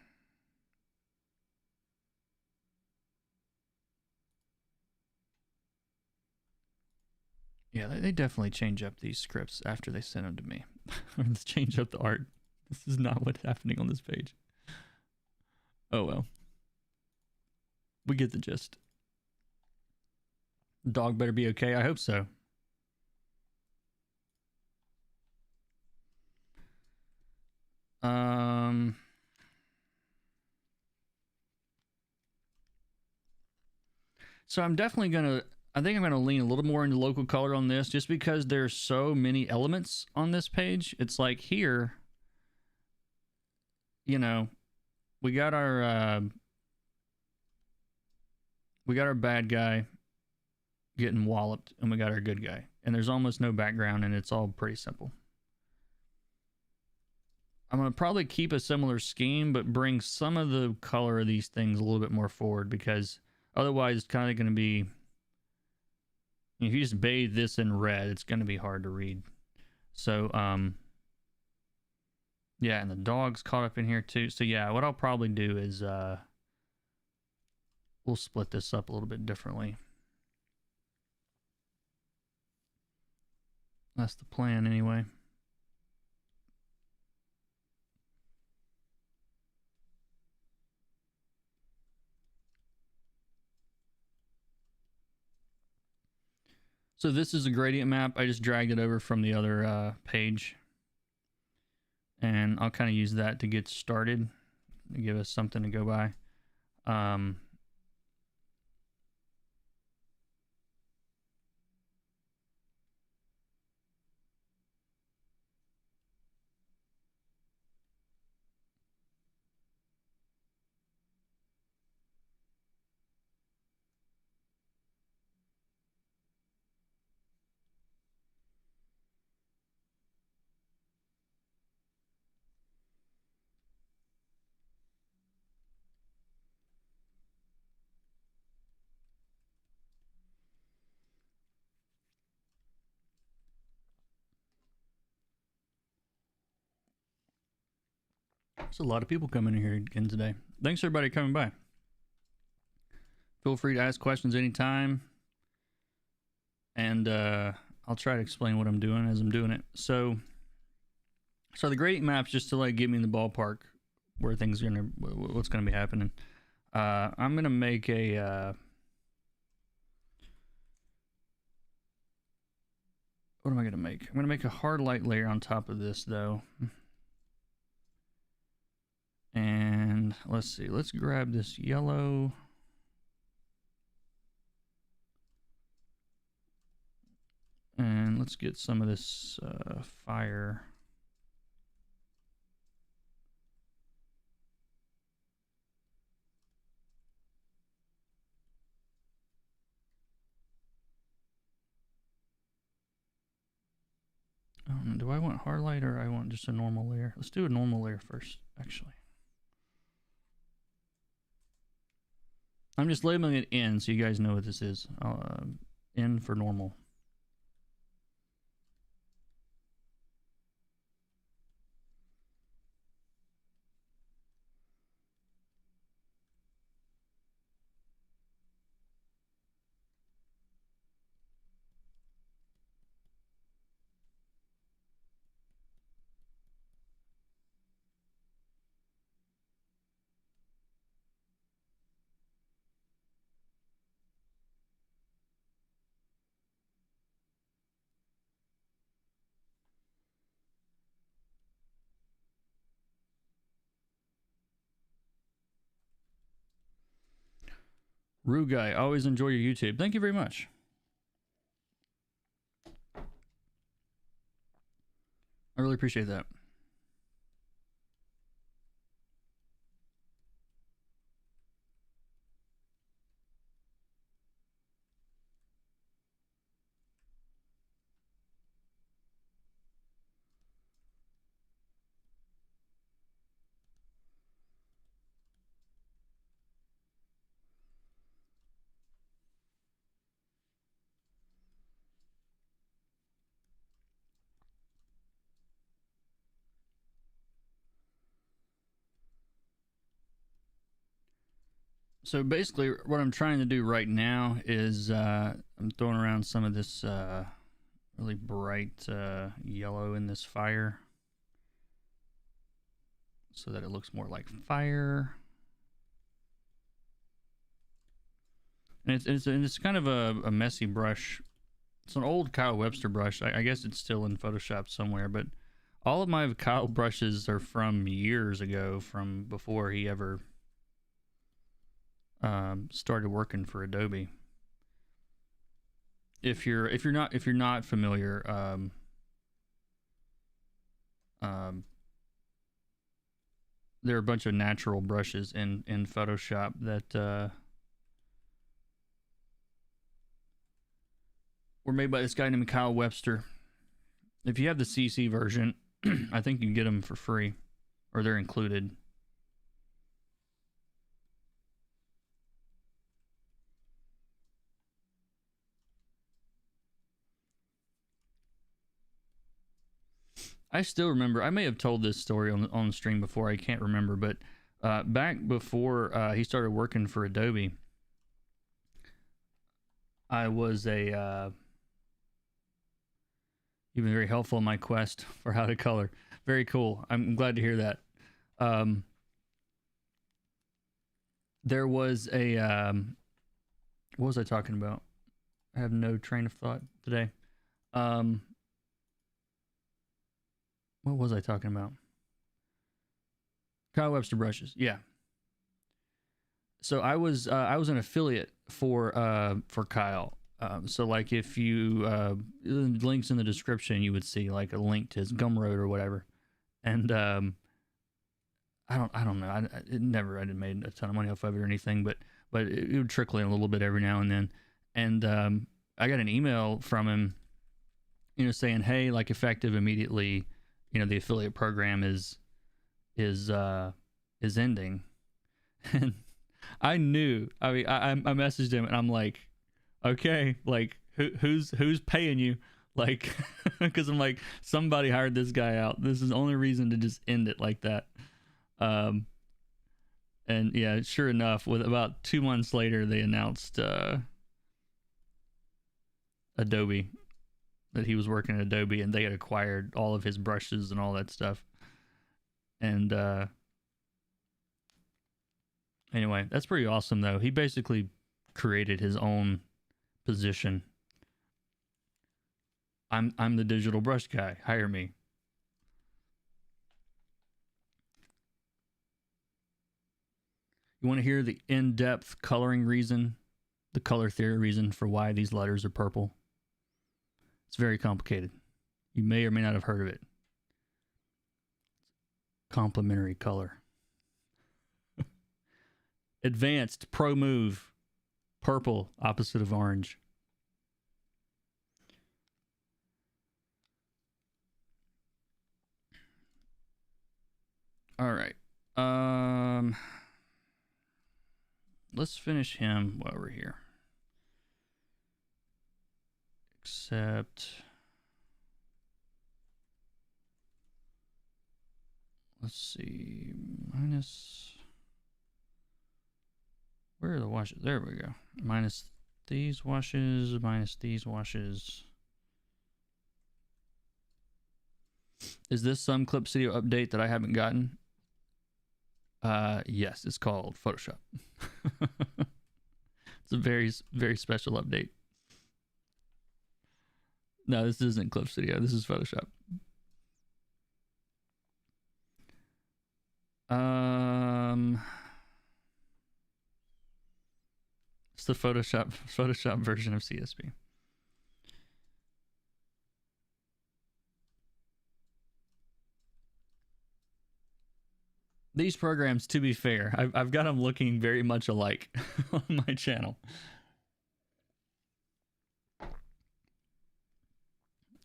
Yeah, they definitely change up these scripts after they send them to me. Or change up the art. This is not what's happening on this page. Oh well. We get the gist. Dog better be okay. I hope so. So I'm definitely I think I'm gonna lean a little more into local color on this, just because there's so many elements on this page. It's like here, you know, we got our bad guy getting walloped, and we got our good guy, and there's almost no background, and it's all pretty simple. I'm going to probably keep a similar scheme, but bring some of the color of these things a little bit more forward, because otherwise it's kind of going to be, if you just bathe this in red, it's going to be hard to read. So, yeah, and the dog's caught up in here too. So yeah, what I'll probably do is, we'll split this up a little bit differently. That's the plan anyway. So this is a gradient map. I just dragged it over from the other page. And I'll kind of use that to get started, to give us something to go by. There's a lot of people coming in here again today. Thanks everybody coming by. Feel free to ask questions anytime. And I'll try to explain what I'm doing as I'm doing it. So the gradient map's just to like get me in the ballpark where things are what's gonna be happening. I'm gonna make a what am I gonna make? I'm gonna make a hard light layer on top of this though. And let's see, let's grab this yellow. And let's get some of this fire. Do I want hard light or I want just a normal layer? Let's do a normal layer first, actually. I'm just labeling it in so you guys know what this is. In for normal. Rue Guy, always enjoy your YouTube. Thank you very much. I really appreciate that. So basically what I'm trying to do right now is I'm throwing around some of this really bright yellow in this fire so that it looks more like fire. And it's kind of a messy brush. It's an old Kyle Webster brush. I guess it's still in Photoshop somewhere, but all of my Kyle brushes are from years ago, from before he ever started working for Adobe. If you're not familiar, there are a bunch of natural brushes in Photoshop that were made by this guy named Kyle Webster. If you have the CC version, I think you can get them for free, or they're included. I still remember, I may have told this story on the stream before, I can't remember, but back before he started working for Adobe, I was you've been very helpful in my quest for how to color. Very cool. I'm glad to hear that. There was what was I talking about? I have no train of thought today. What was I talking about? Kyle Webster brushes. Yeah. So I was an affiliate for Kyle. So like if you links in the description, you would see like a link to his Gumroad or whatever. And I don't know. I didn't make a ton of money off of it or anything, but it would trickle in a little bit every now and then. And I got an email from him, saying, hey, like effective immediately, the affiliate program is ending. And I knew. I mean, I messaged him and I'm like, okay, like who's paying you? Like, because I'm like, somebody hired this guy out. This is the only reason to just end it like that. And yeah, sure enough, with about 2 months later, they announced Adobe, that he was working at Adobe, and they had acquired all of his brushes and all that stuff. And anyway, that's pretty awesome though. He basically created his own position. I'm the digital brush guy. Hire me. You want to hear the in-depth coloring reason, the color theory reason for why these letters are purple? It's very complicated. You may or may not have heard of it. Complementary color. Advanced pro move. Purple, opposite of orange. All right. Let's finish him while we're here. Except, let's see, minus, where are the washes? There we go. Minus these washes, minus these washes. Is this some Clip Studio update that I haven't gotten? Yes, it's called Photoshop. It's a very, very special update. No, this isn't Clip Studio. This is Photoshop. It's the Photoshop version of CSP. These programs, to be fair, I've got them looking very much alike on my channel.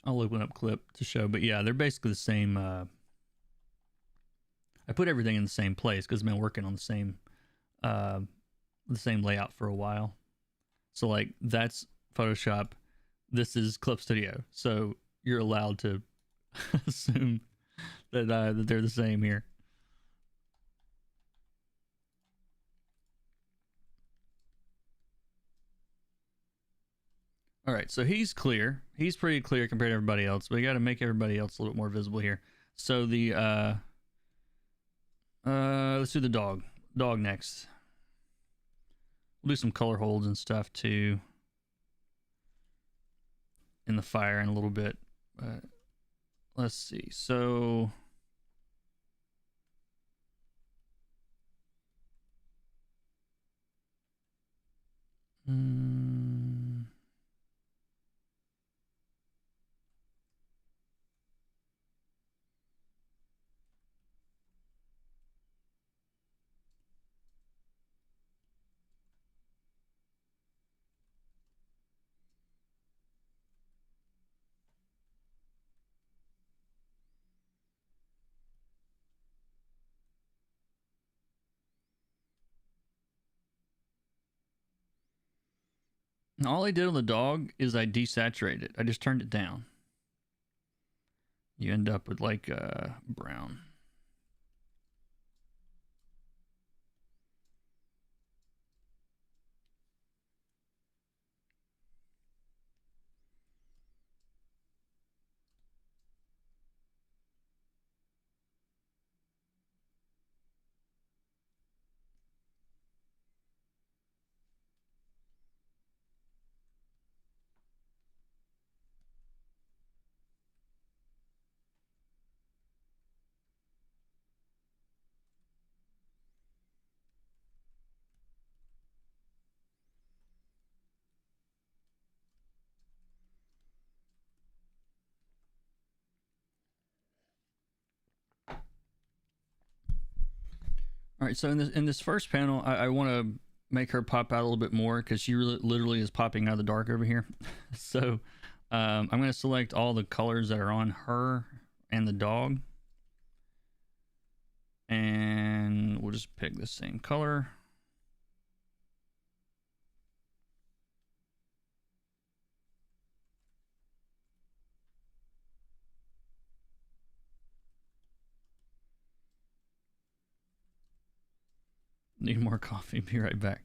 I'll open up Clip to show, but yeah, they're basically the same. I put everything in the same place because I've been working on the same layout for a while. So like that's Photoshop, this is Clip Studio. So you're allowed to assume that they're the same here. All right, so he's clear. He's pretty clear compared to everybody else, but we got to make everybody else a little bit more visible here. So the let's do the dog. Dog next. We'll do some color holds and stuff too in the fire in a little bit. Let's see. So all I did on the dog is I desaturated it. I just turned it down. You end up with like brown. All right, so in this first panel, I want to make her pop out a little bit more because she literally is popping out of the dark over here. So I'm going to select all the colors that are on her and the dog. And we'll just pick the same color. Need more coffee. Be right back.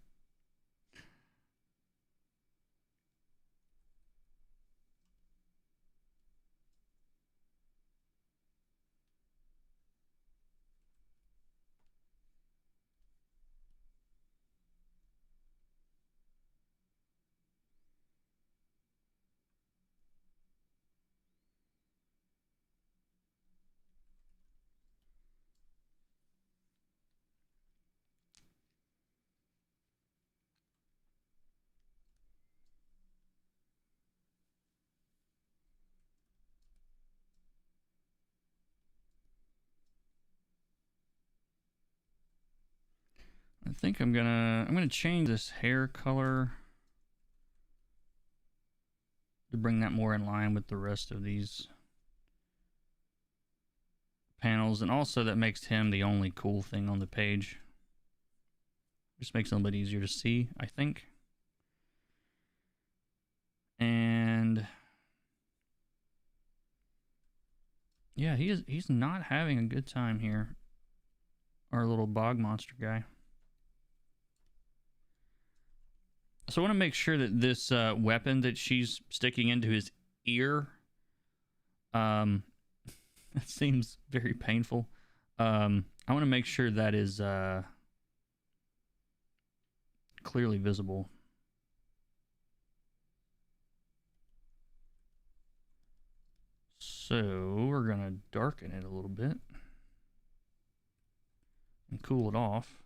I think I'm gonna change this hair color to bring that more in line with the rest of these panels, and also that makes him the only cool thing on the page. Just makes it a little bit easier to see, I think. And yeah, he's not having a good time here. Our little bog monster guy. So I want to make sure that this weapon that she's sticking into his ear, that seems very painful. I want to make sure that is clearly visible. So we're gonna darken it a little bit and cool it off.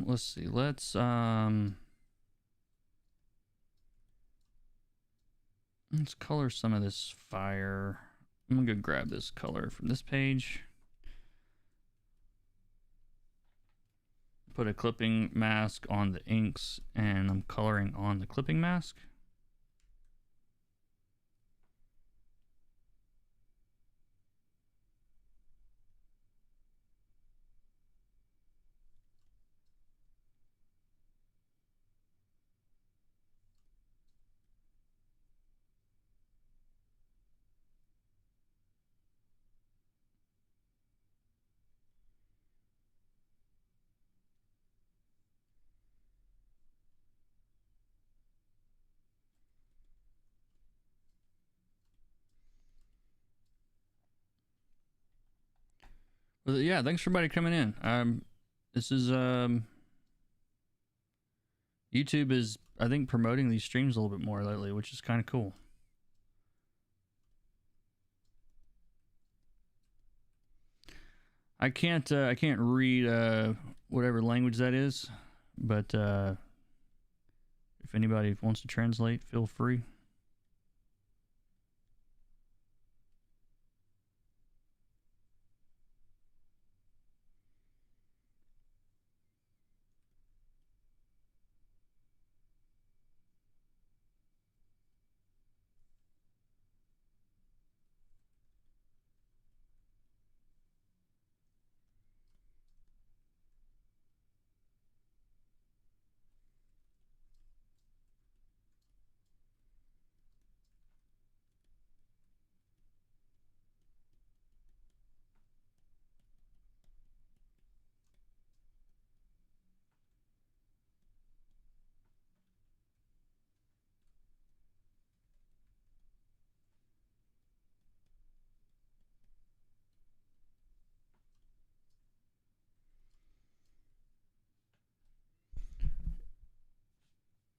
Let's see. Let's color some of this fire. I'm gonna go grab this color from this page. Put a clipping mask on the inks, and I'm coloring on the clipping mask. Well, yeah, thanks for everybody coming in. This is YouTube is, I think, promoting these streams a little bit more lately, which is kind of cool. I can't read whatever language that is, but if anybody wants to translate, feel free.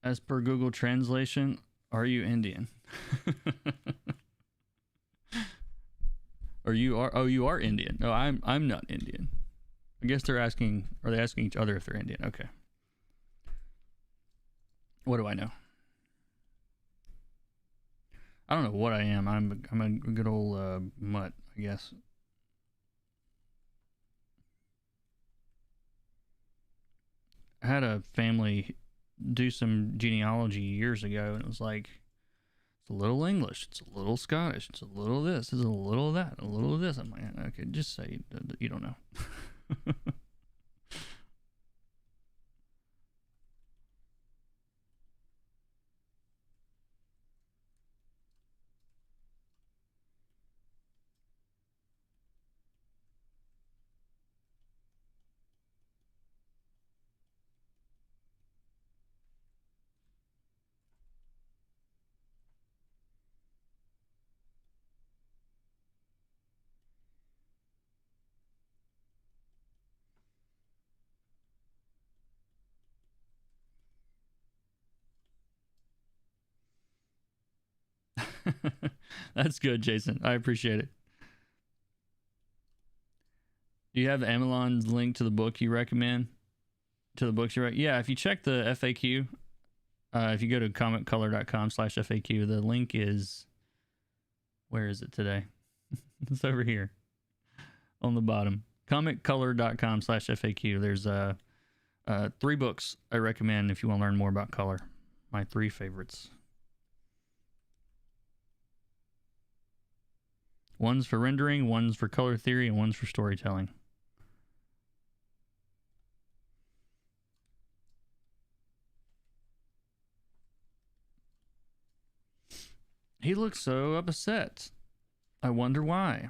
As per Google Translation, are you Indian? Or you are? Oh, you are Indian. No, I'm not Indian. I guess they're asking. Are they asking each other if they're Indian? Okay. What do I know? I don't know what I am. I'm a good old mutt, I guess. I had a family do some genealogy years ago, and it was like, it's a little English, it's a little Scottish, it's a little this, it's a little of that, a little of this. I'm like, okay, just say you don't know. That's good, Jason. I appreciate it. Do you have Amelon's link to the book you recommend? To the books you recommend? Yeah, if you check the FAQ, if you go to comiccolor.com/FAQ, the link is, where is it today? It's over here on the bottom. comiccolor.com/FAQ. There's 3 books I recommend if you want to learn more about color. My 3 favorites. One's for rendering, one's for color theory, and one's for storytelling. He looks so upset. I wonder why.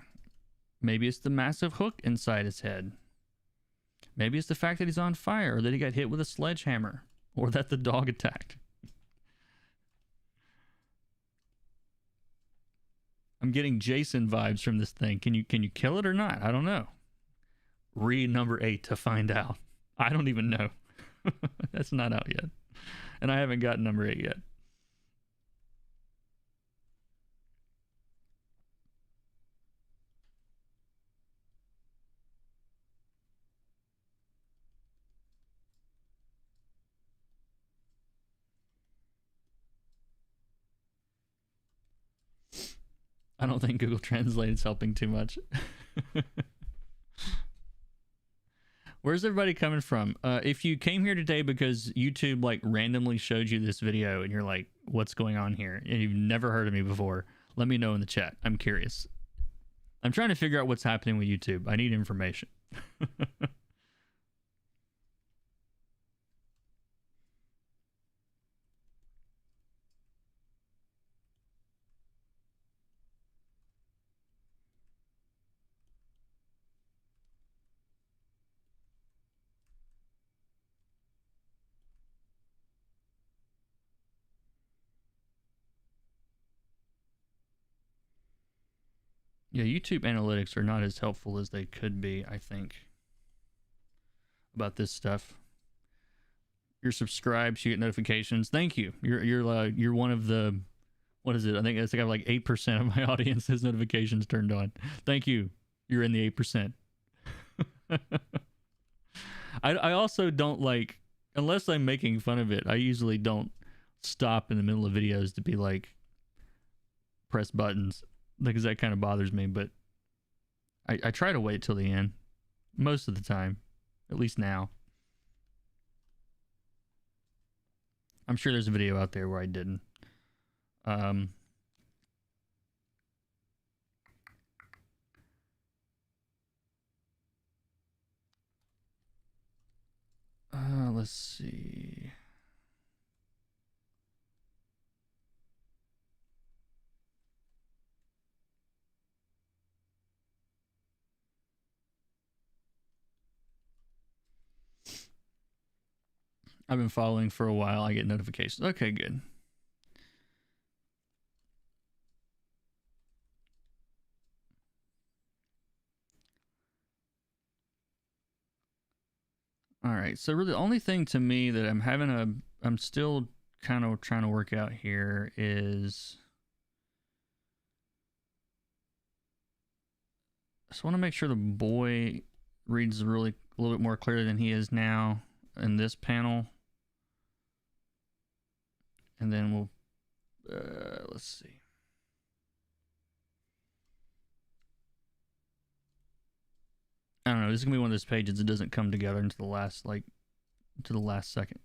Maybe it's the massive hook inside his head. Maybe it's the fact that he's on fire, or that he got hit with a sledgehammer, or that the dog attacked. I'm getting Jason vibes from this thing. Can you kill it or not? I don't know. Read number 8 to find out. I don't even know. That's not out yet. And I haven't gotten number 8 yet. I don't think Google Translate is helping too much. Where's everybody coming from? If you came here today because YouTube like randomly showed you this video and you're like, what's going on here? And you've never heard of me before, let me know in the chat. I'm curious. I'm trying to figure out what's happening with YouTube. I need information. Yeah, YouTube analytics are not as helpful as they could be, I think, about this stuff. You're subscribed, you get notifications. Thank you. You're one of the, what is it? I think I have like 8% of my audience has notifications turned on. Thank you. You're in the 8%. I also don't like, unless I'm making fun of it, I usually don't stop in the middle of videos to be like, press buttons, because that kind of bothers me. But I try to wait till the end most of the time, at least now. I'm sure there's a video out there where I didn't. Let's see. I've been following for a while. I get notifications. Okay, good. All right. So really the only thing to me that I'm still kind of trying to work out here is, I just want to make sure the boy reads really a little bit more clearly than he is now in this panel. And then we'll, let's see. I don't know. This is gonna be one of those pages that doesn't come together until the last, to the last second.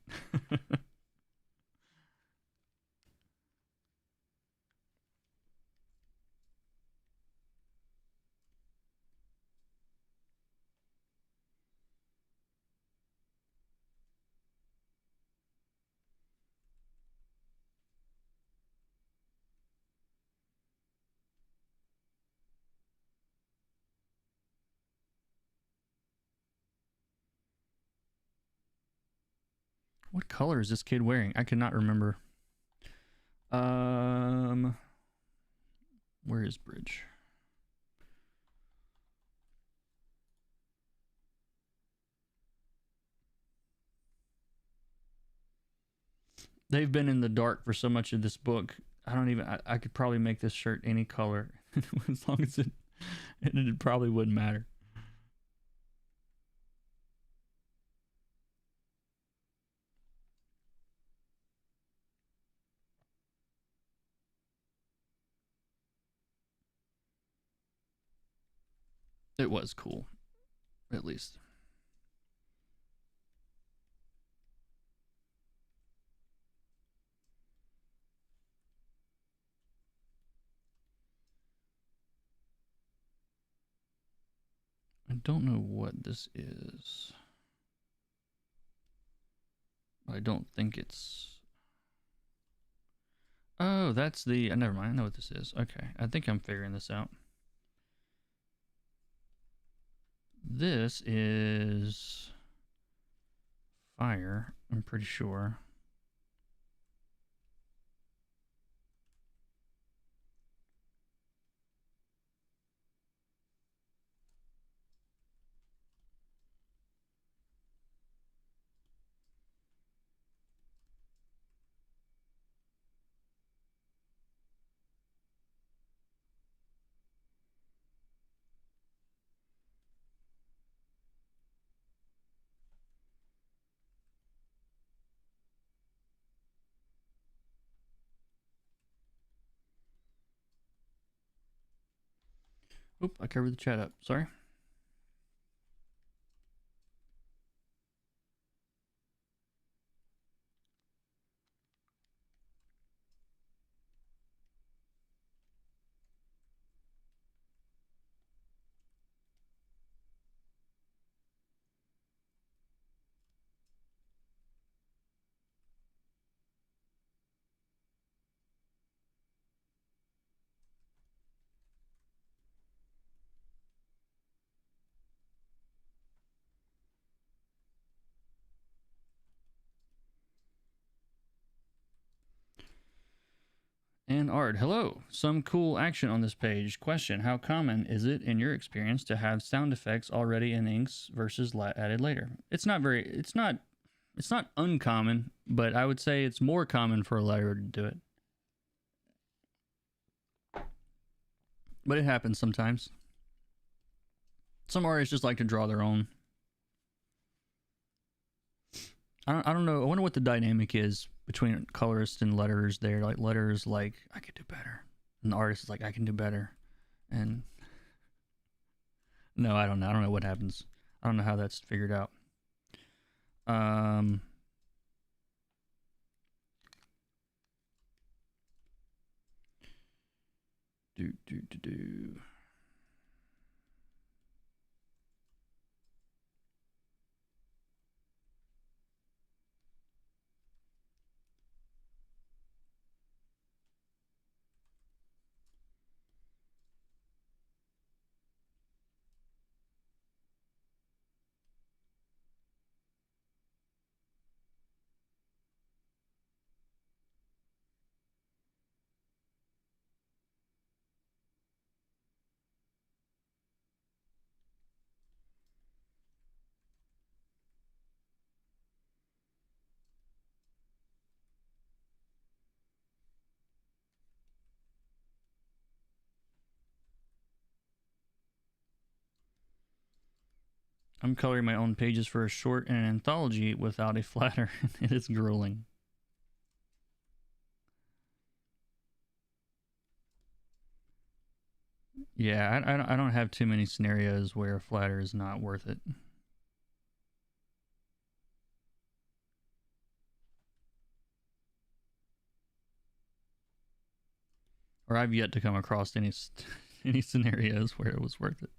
What color is this kid wearing? I cannot remember. Where is Bridge? They've been in the dark for so much of this book. I could probably make this shirt any color as long as it probably wouldn't matter. It was cool, at least. I don't know what this is. I don't think it's... Oh, that's the... never mind, I know what this is. Okay, I think I'm figuring this out. This is... fire, I'm pretty sure. Oop, I covered the chat up. Sorry. And Art, hello. Some cool action on this page. Question: how common is it in your experience to have sound effects already in inks versus added later? It's not very. It's not uncommon, but I would say it's more common for a letterer to do it. But it happens sometimes. Some artists just like to draw their own. I don't know. I wonder what the dynamic is between colorists and letterers there. Like, letterers like, I could do better. And the artist is like, I can do better. And no, I don't know. I don't know what happens. I don't know how that's figured out. Do. I'm coloring my own pages for a short and an anthology without a flatter. It is grueling. Yeah, I don't have too many scenarios where a flatter is not worth it. Or I've yet to come across any scenarios where it was worth it.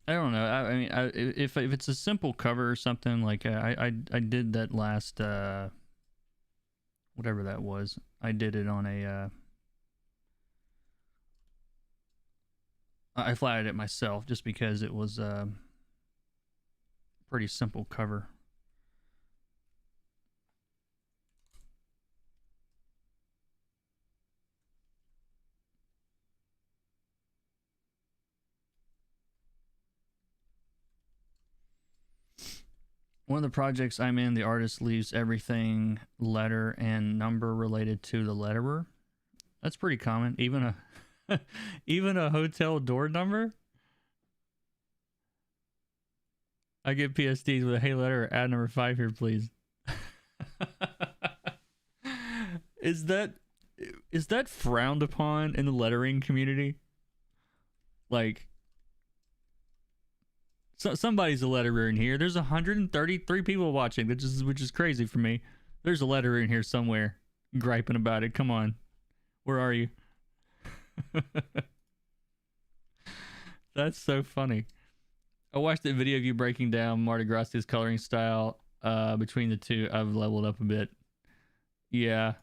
I don't know. I mean, if it's a simple cover or something, like I did that last whatever that was. I did it on a I flatted it myself just because it was a pretty simple cover. One of the projects I'm in, the artist leaves everything letter and number related to the letterer. That's pretty common. Even a even a hotel door number. I get PSDs with a hey letterer, add number 5 here, please. Is that frowned upon in the lettering community? Like, somebody's a letterer in here. There's 133 people watching, which is crazy for me. There's a letterer in here somewhere griping about it. Come on. Where are you? That's so funny. I watched that video of you breaking down Mardi Gras's coloring style. Between the two, I've leveled up a bit. Yeah.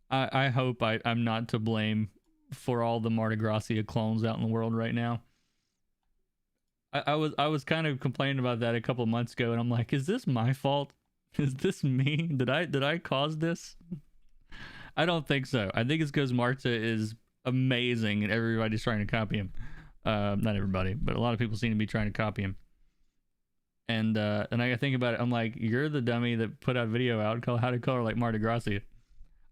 I hope I'm not to blame for all the Mardi Grasia clones out in the world right now. I was kind of complaining about that a couple of months ago, and I'm like, is this my fault? Is this me? Did I cause this? I don't think so. I think it's because Marta is amazing and everybody's trying to copy him. Not everybody, but a lot of people seem to be trying to copy him. And I think about it, I'm like, you're the dummy that put a video out called How to Color Like Marta Gracia.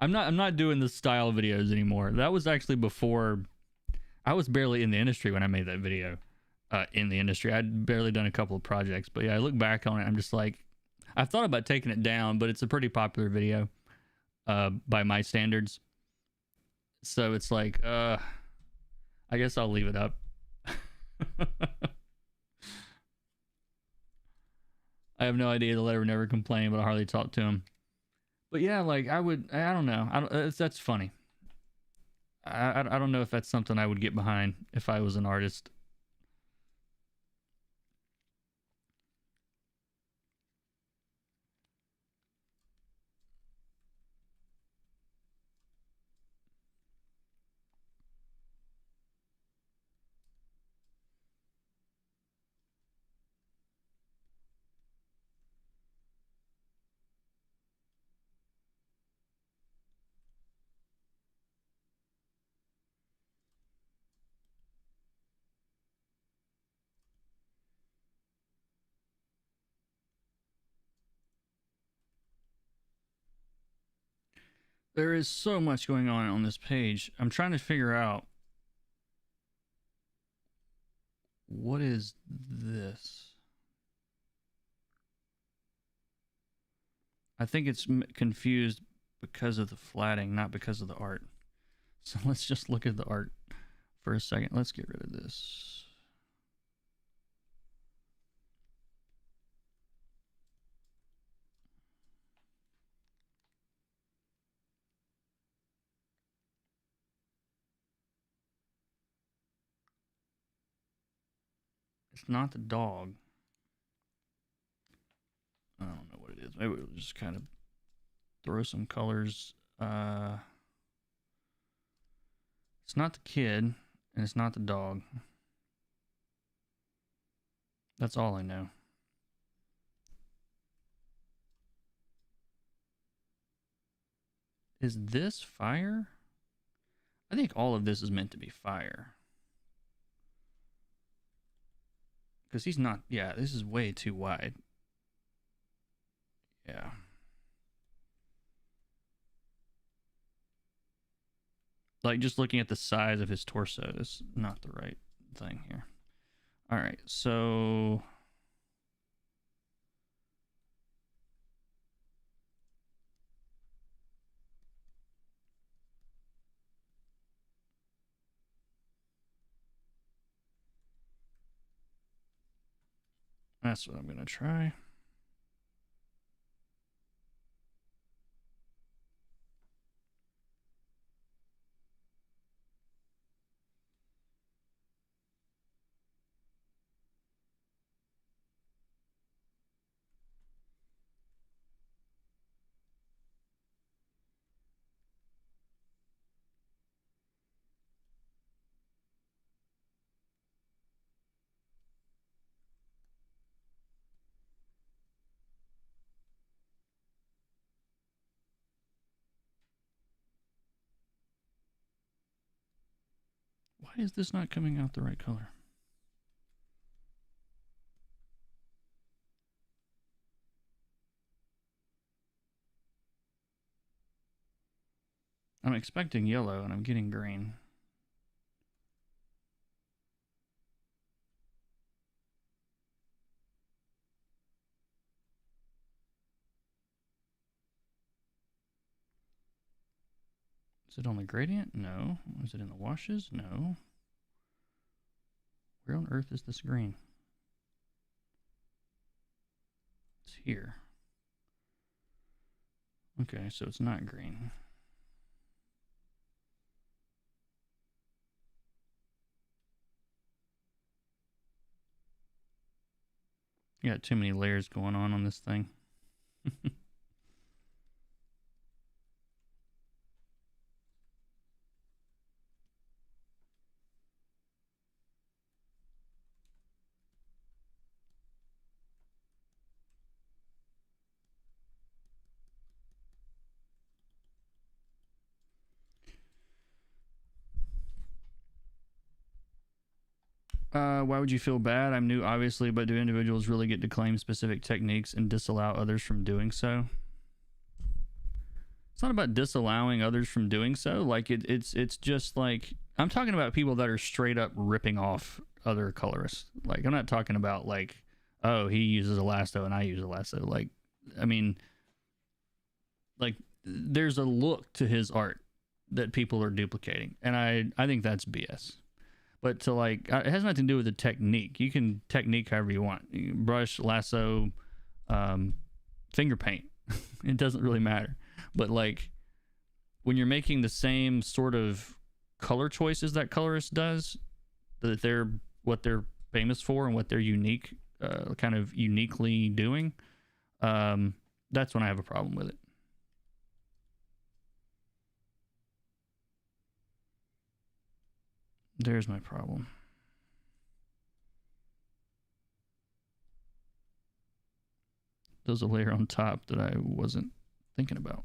I'm not doing the style videos anymore. That was actually before I was barely in the industry when I made that video. In the industry, I'd barely done a couple of projects, but yeah, I look back on it, I'm just like, I've thought about taking it down, but it's a pretty popular video by my standards. So it's like, I guess I'll leave it up. I have no idea. The letter would never complain, but I hardly talk to him. But yeah, like I don't know. That's funny. I don't know if that's something I would get behind if I was an artist. There is so much going on this page. I'm trying to figure out what is this. I think it's confused because of the flatting, not because of the art. So let's just look at the art for a second. Let's get rid of this. It's not the dog. I don't know what it is. Maybe we'll just kind of throw some colors. It's not the kid, and it's not the dog. That's all I know. Is this fire? I think all of this is meant to be fire. Because he's not... Yeah, this is way too wide. Yeah. Like, just looking at the size of his torso is not the right thing here. All right, so... That's what I'm going to try. Why is this not coming out the right color? I'm expecting yellow and I'm getting green. Is it on the gradient? No. Is it in the washes? No. Where on earth is this green? It's here. Okay, so it's not green. You got too many layers going on this thing. Why would you feel bad? I'm new, obviously, but do individuals really get to claim specific techniques and disallow others from doing so? It's not about disallowing others from doing so. Like it's just like, I'm talking about people that are straight up ripping off other colorists. Like, I'm not talking about like, oh, he uses a lasso and I use a lasso. Like, I mean, like, there's a look to his art that people are duplicating, and I think that's BS. But to like, it has nothing to do with the technique. You can technique however you want. You can brush, lasso, finger paint. It doesn't really matter. But like, when you're making the same sort of color choices that colorist does, that they're what they're famous for and what they're unique, kind of uniquely doing, that's when I have a problem with it. There's my problem. There's a layer on top that I wasn't thinking about.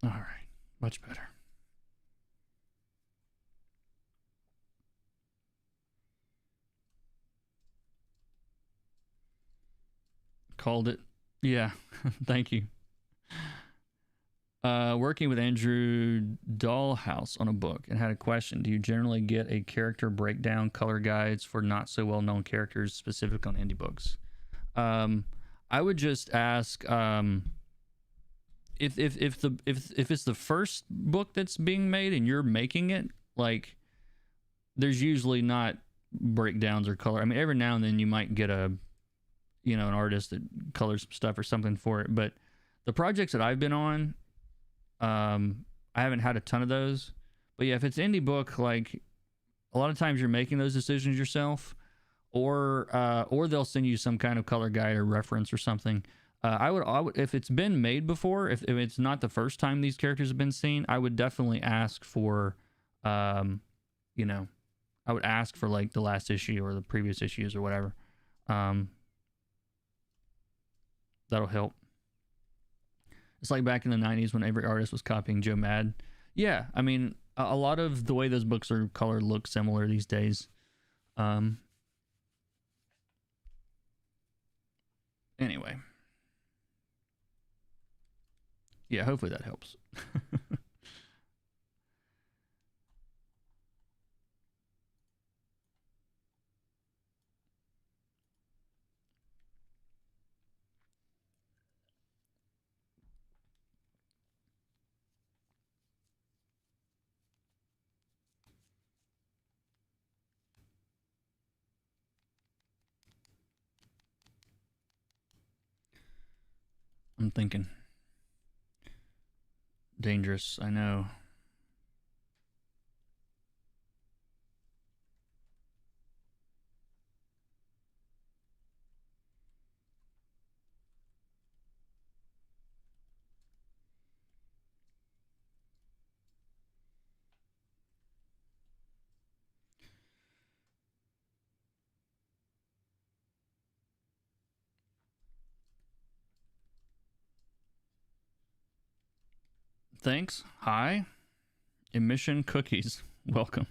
All right, much better. Called it. Yeah, thank you. Working with Andrew Dollhouse on a book and had a question. Do you generally get a character breakdown color guides for not so well known characters specific on indie books? I would just ask if it's the first book that's being made and you're making it, like, there's usually not breakdowns or color. I mean, every now and then you might get an artist that colors stuff or something for it, but the projects that I've been on, I haven't had a ton of those. But yeah, if it's indie book, like, a lot of times you're making those decisions yourself, or they'll send you some kind of color guide or reference or something. I would, if it's been made before, if it's not the first time these characters have been seen, I would definitely ask for, I would ask for like the last issue or the previous issues or whatever. That'll help. It's like back in the 90s when every artist was copying Joe Mad. Yeah, I mean, a lot of the way those books are colored look similar these days. Anyway. Yeah, hopefully that helps. I'm thinking. Dangerous, I know. Thanks. Hi. Emission Cookies. Welcome.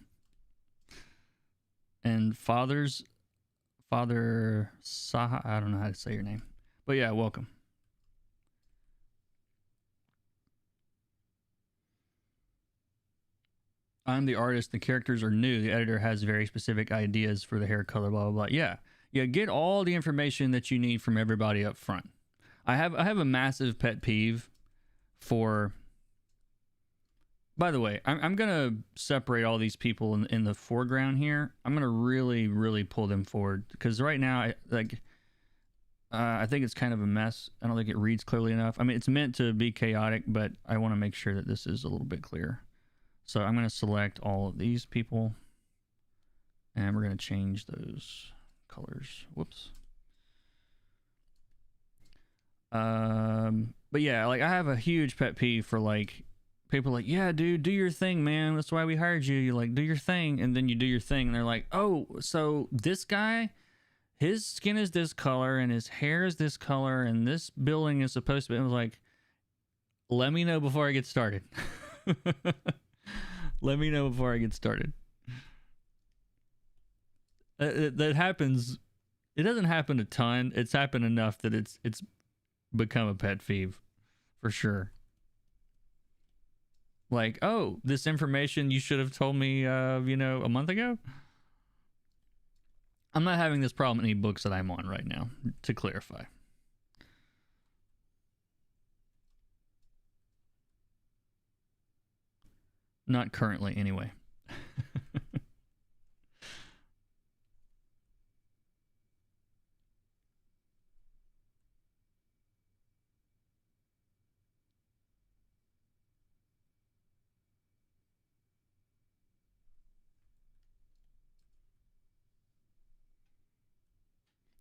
And Father Saha, I don't know how to say your name. But yeah, welcome. I'm the artist, the characters are new, the editor has very specific ideas for the hair color, blah blah blah. Yeah. Yeah, get all the information that you need from everybody up front. I have a massive pet peeve for. By the way, I'm gonna separate all these people in the foreground here. I'm gonna really pull them forward because right now, I think it's kind of a mess. I don't think it reads clearly enough. I mean, it's meant to be chaotic, but I want to make sure that this is a little bit clear. So I'm gonna select all of these people, and we're gonna change those colors. Whoops. But yeah, like I have a huge pet peeve for like. People are like, yeah, dude, do your thing, man. That's why we hired you. You like, do your thing. And then you do your thing. And they're like, oh, so this guy, his skin is this color and his hair is this color and this building is supposed to be. I was like, let me know before I get started. Let me know before I get started. That happens. It doesn't happen a ton. It's happened enough that it's become a pet peeve for sure. Like, oh, this information you should have told me, a month ago. I'm not having this problem in any books that I'm on right now, to clarify. Not currently, anyway.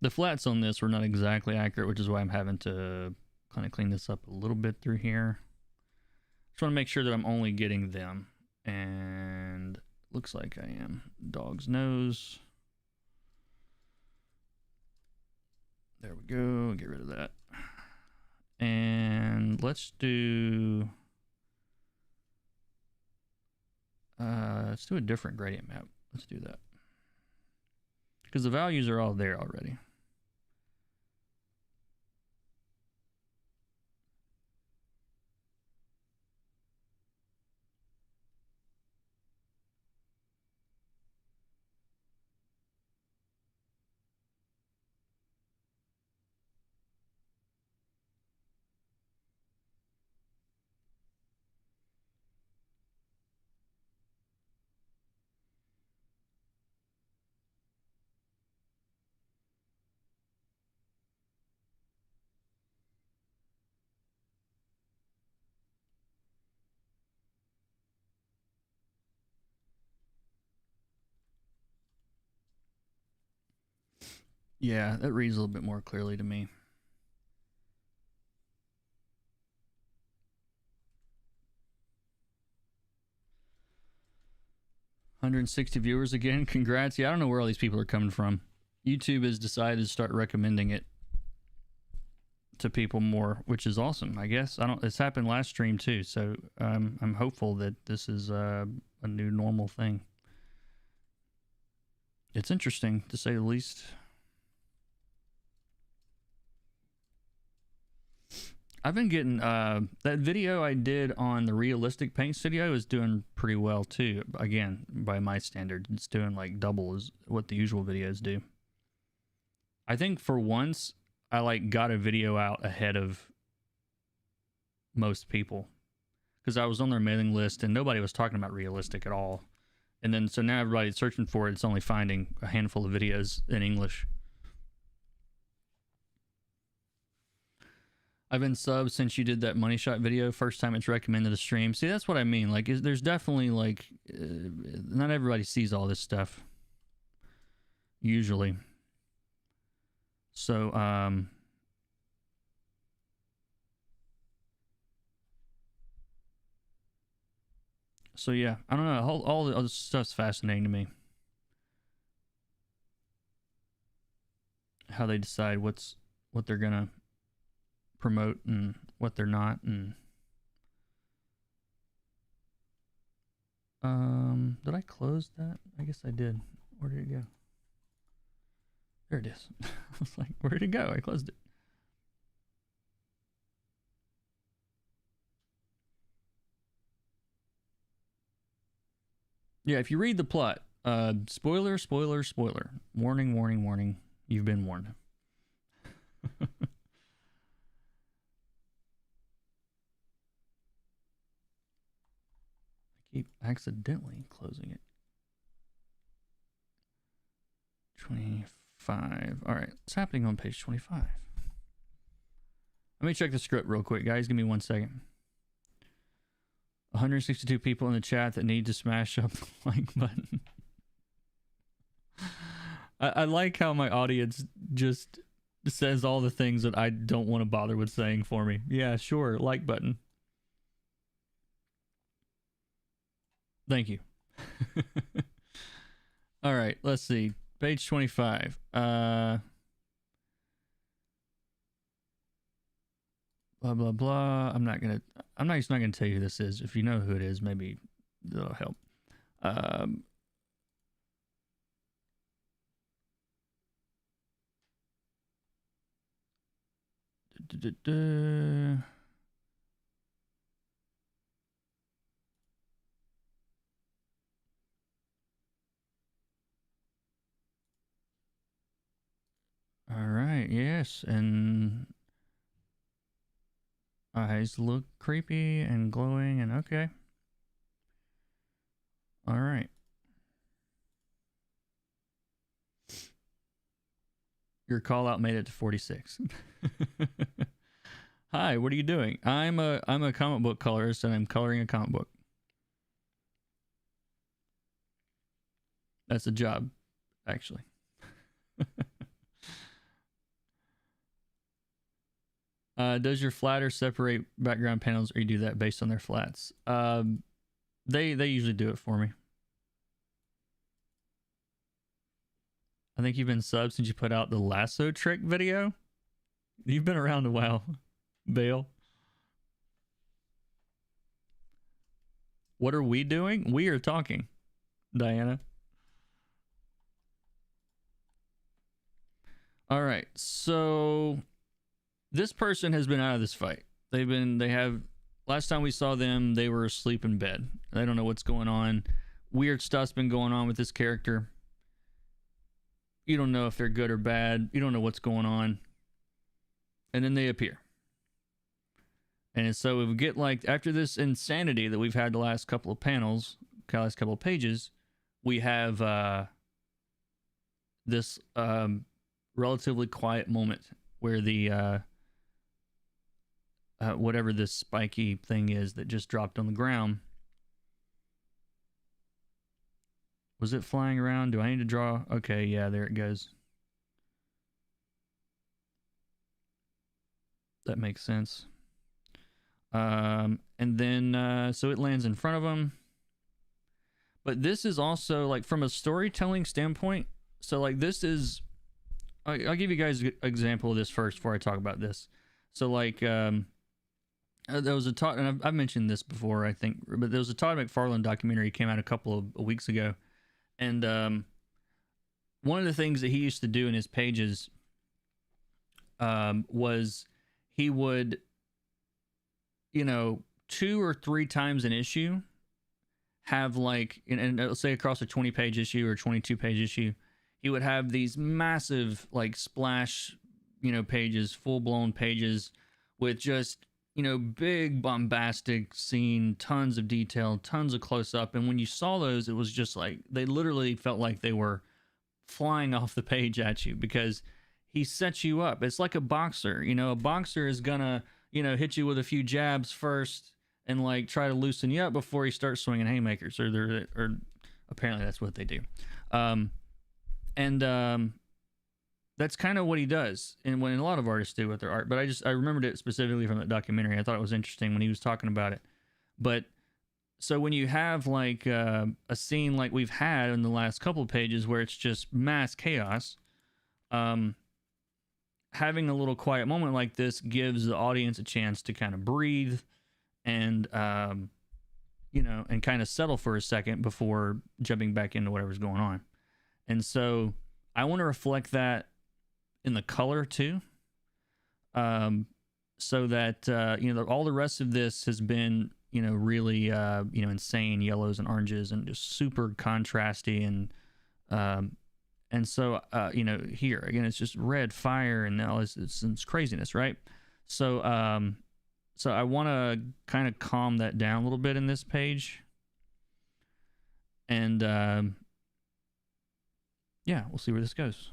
The flats on this were not exactly accurate, which is why I'm having to kind of clean this up a little bit through here. Just want to make sure that I'm only getting them. And looks like I am. Dog's nose. There we go. Get rid of that. And let's do a different gradient map. Let's do that. Because the values are all there already. Yeah, that reads a little bit more clearly to me. $160 viewers again. Congrats. Yeah, I don't know where all these people are coming from. YouTube has decided to start recommending it to people more, which is awesome, I guess. It's happened last stream too, so I'm hopeful that this is a new normal thing. It's interesting, to say the least. I've been getting that video I did on the realistic paint studio is doing pretty well too. Again, by my standards, it's doing like double as what the usual videos do. I think for once I like got a video out ahead of most people because I was on their mailing list and nobody was talking about realistic at all. And then so now everybody's searching for it. It's only finding a handful of videos in English. I've been subbed since you did that money shot video. First time it's recommended a stream. See, that's what I mean. Like, there's definitely like, not everybody sees all this stuff. Usually. So, so yeah, I don't know. All the other stuff's fascinating to me. How they decide what they're gonna promote and what they're not, and did I close that? I guess I did. Where did it go? There it is. I was like, where did it go? I closed it. Yeah, if you read the plot, spoiler, spoiler, spoiler. Warning, warning, warning. You've been warned. Keep accidentally closing it. 25. All right, what's happening on page 25? Let me check the script real quick, guys. Give me 1 second. 162 people in the chat that need to smash up the like button. I like how my audience just says all the things that I don't want to bother with saying for me. Yeah, sure, like button. Thank you. All right, let's see. Page 25. Blah, blah, blah. I'm just not gonna tell you who this is. If you know who it is, maybe that'll help. All right, yes, and eyes look creepy and glowing, and okay. All right. Your call out made it to 46. Hi, what are you doing? I'm a comic book colorist, and I'm coloring a comic book. That's a job, actually. Does your flatter separate background panels, or you do that based on their flats? They usually do it for me. I think you've been subbed since you put out the lasso trick video. You've been around a while, Bale. What are we doing? We are talking, Diana. All right, so this person has been out of this fight. Last time we saw them, they were asleep in bed. I don't know what's going on. Weird stuff's been going on with this character. You don't know if they're good or bad. You don't know what's going on. And then they appear. And so we get like, after this insanity that we've had the last couple of panels, last couple of pages, we have this relatively quiet moment where the whatever this spiky thing is that just dropped on the ground. Was it flying around? Do I need to draw? Okay, yeah, there it goes. That makes sense. And then, so it lands in front of him. But this is also, like, from a storytelling standpoint, so, like, this is... I'll give you guys an example of this first before I talk about this. So, like, there was a Todd, and I've mentioned this before, I think, but there was a Todd McFarlane documentary came out a couple of weeks ago, and one of the things that he used to do in his pages was he would, 2 or 3 times an issue have, like, and let's say across a 20-page issue or 22-page issue, he would have these massive, like, splash, pages, full-blown pages with just, big bombastic scene, tons of detail, tons of close-up. And when you saw those, it was just like, they literally felt like they were flying off the page at you because he sets you up. It's like a boxer. A boxer is gonna, hit you with a few jabs first and, like, try to loosen you up before he starts swinging haymakers. Or apparently that's what they do. That's kind of what he does, and when a lot of artists do with their art. But I remembered it specifically from that documentary. I thought it was interesting when he was talking about it. But so when you have, like, a scene like we've had in the last couple of pages where it's just mass chaos, having a little quiet moment like this gives the audience a chance to kind of breathe and and kind of settle for a second before jumping back into whatever's going on. And so I want to reflect that in the color too, so that all the rest of this has been really insane yellows and oranges and just super contrasty, and so here again it's just red fire and all this it's craziness, right? So so I want to kind of calm that down a little bit in this page, And yeah, we'll see where this goes.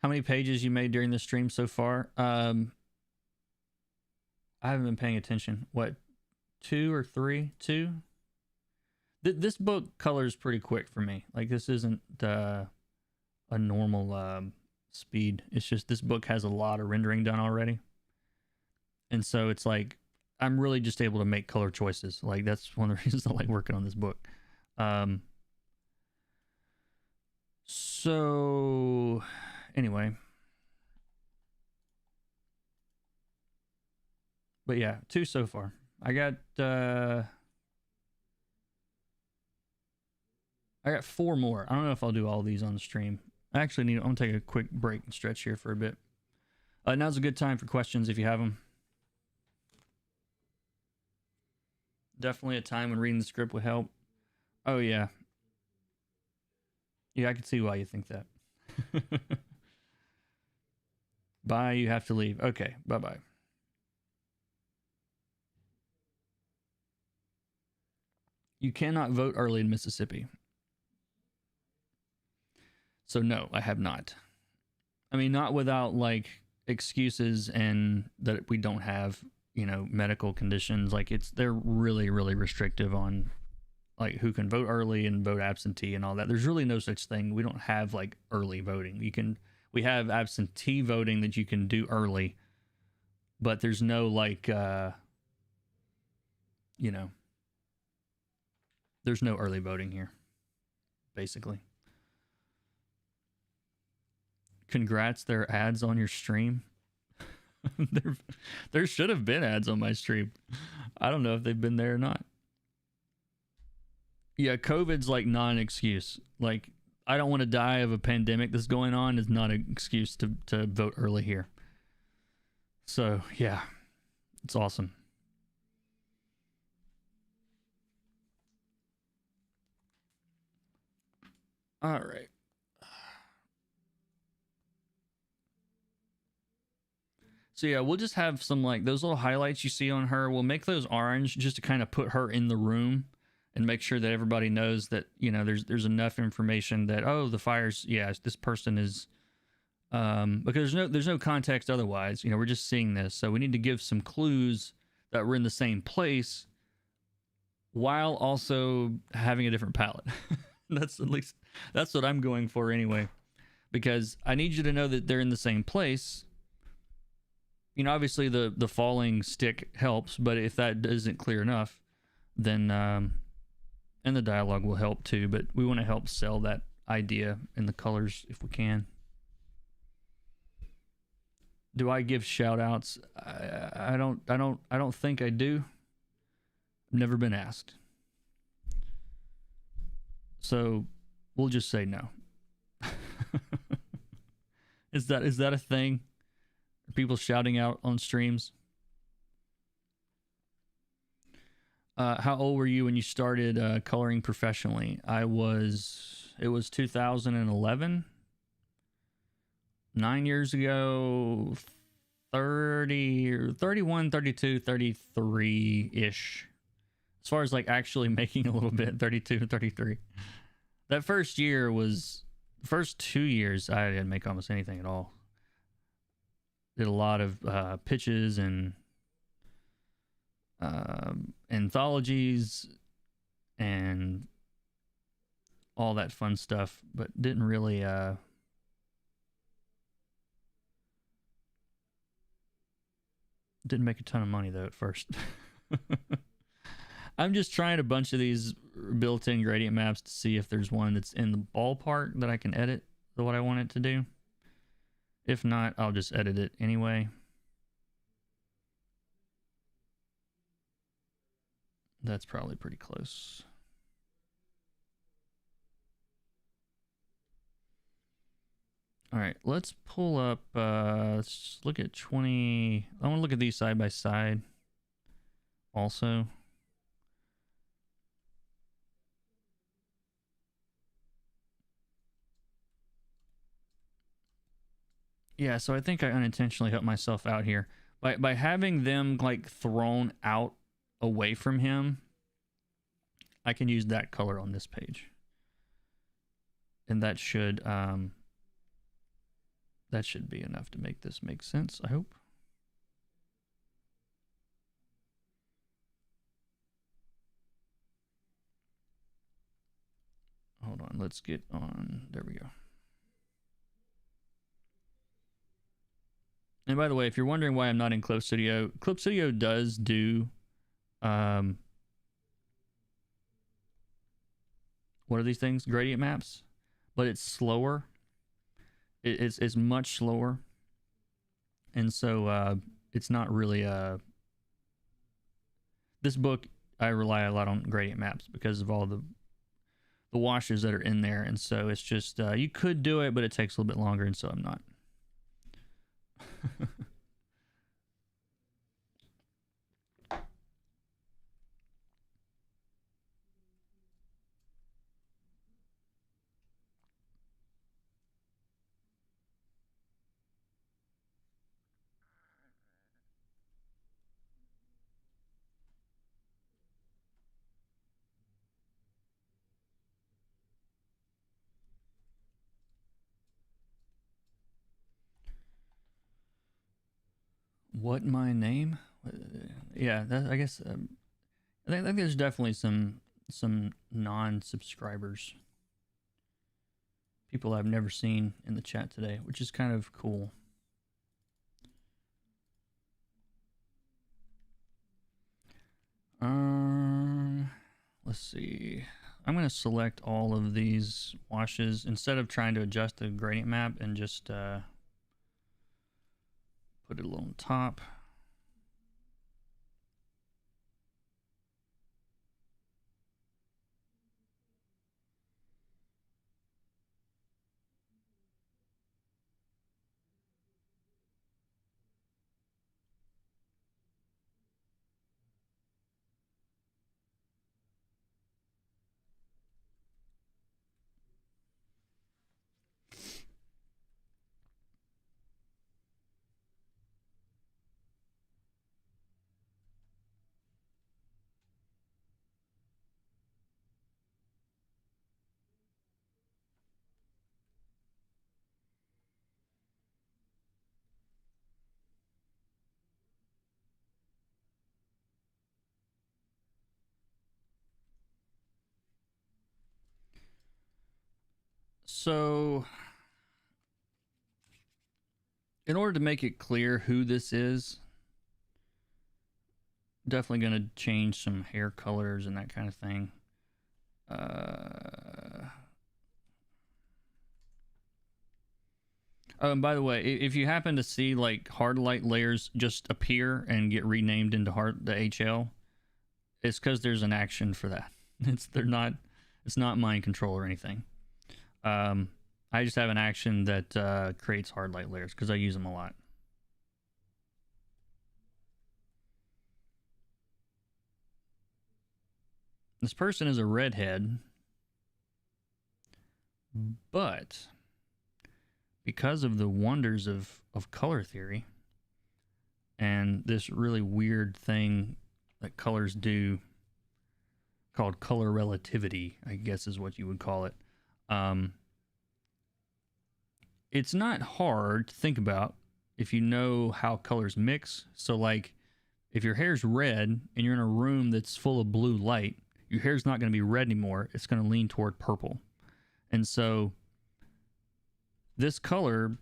How many pages you made during the stream so far? I haven't been paying attention. What, 2 or 3? 2? This book colors pretty quick for me. Like, this isn't a normal speed. It's just this book has a lot of rendering done already. And so it's like, I'm really just able to make color choices. Like, that's one of the reasons I like working on this book. So anyway, but yeah, 2 so far. I got 4 more. I don't know if I'll do all these on the stream. I'm gonna take a quick break and stretch here for a bit. Now's a good time for questions if you have them. Definitely a time when reading the script would help. Oh yeah. Yeah, I can see why you think that. Bye, you have to leave. Okay, bye-bye. You cannot vote early in Mississippi. So no, I have not. I mean, not without like excuses and that we don't have, you know, medical conditions. Like they're really, really restrictive on like who can vote early and vote absentee and all that. There's really no such thing. We don't have like early voting. We have absentee voting that you can do early, but there's no like, you know, there's no early voting here, basically. Congrats, there are ads on your stream. there should have been ads on my stream. I don't know if they've been there or not. Yeah, COVID's like not an excuse. Like, I don't want to die of a pandemic that's going on is not an excuse to vote early here. So, yeah, it's awesome. All right. So yeah, we'll just have some like those little highlights you see on her. We'll make those orange just to kind of put her in the room and make sure that everybody knows that, you know, there's enough information that, oh, the fire's, yeah, this person is, because there's no context otherwise. You know, we're just seeing this, so we need to give some clues that we're in the same place while also having a different palette. That's what I'm going for anyway, because I need you to know that they're in the same place. You know, obviously the falling stick helps, but if that isn't clear enough, then and the dialogue will help too. But we want to help sell that idea in the colors if we can. Do I give shout outs? I don't think I do. Never been asked. So we'll just say no. Is that a thing? Are people shouting out on streams? How old were you when you started coloring professionally? It was 2011. 9 years ago, 30 or 31, 32, 33-ish. As far as like actually making a little bit, 32 and 33. That first 2 years, I didn't make almost anything at all. Did a lot of pitches and anthologies and all that fun stuff, but didn't really didn't make a ton of money though at first. I'm just trying a bunch of these built-in gradient maps to see if there's one that's in the ballpark that I can edit what I want it to do. If not, I'll just edit it anyway. That's probably pretty close. All right, let's pull up, let's look at 20. I want to look at these side by side also. Yeah, so I think I unintentionally helped myself out here by having them like thrown out away from him. I can use that color on this page, and that should be enough to make this make sense, I hope. Hold on, let's get on. There we go. And by the way, if you're wondering why I'm not in Clip Studio does do what are these things? Gradient maps, but it's slower. It's much slower, and so it's not really this book. I rely a lot on gradient maps because of all the washes that are in there, and so it's just you could do it, but it takes a little bit longer, and so I'm not. What my name? Yeah, I guess I think there's definitely some non-subscribers, people I've never seen in the chat today, which is kind of cool. Let's see. I'm going to select all of these washes instead of trying to adjust the gradient map and just put it a little on top. So, in order to make it clear who this is, definitely going to change some hair colors and that kind of thing. Oh, and by the way, if you happen to see like hard light layers just appear and get renamed into the HL, it's because there's an action for that. It's not mind control or anything. I just have an action that creates hard light layers because I use them a lot. This person is a redhead, but because of the wonders of color theory and this really weird thing that colors do called color relativity, I guess is what you would call it. It's not hard to think about if you know how colors mix. So like if your hair's red and you're in a room that's full of blue light, your hair's not going to be red anymore. It's going to lean toward purple. And so this color,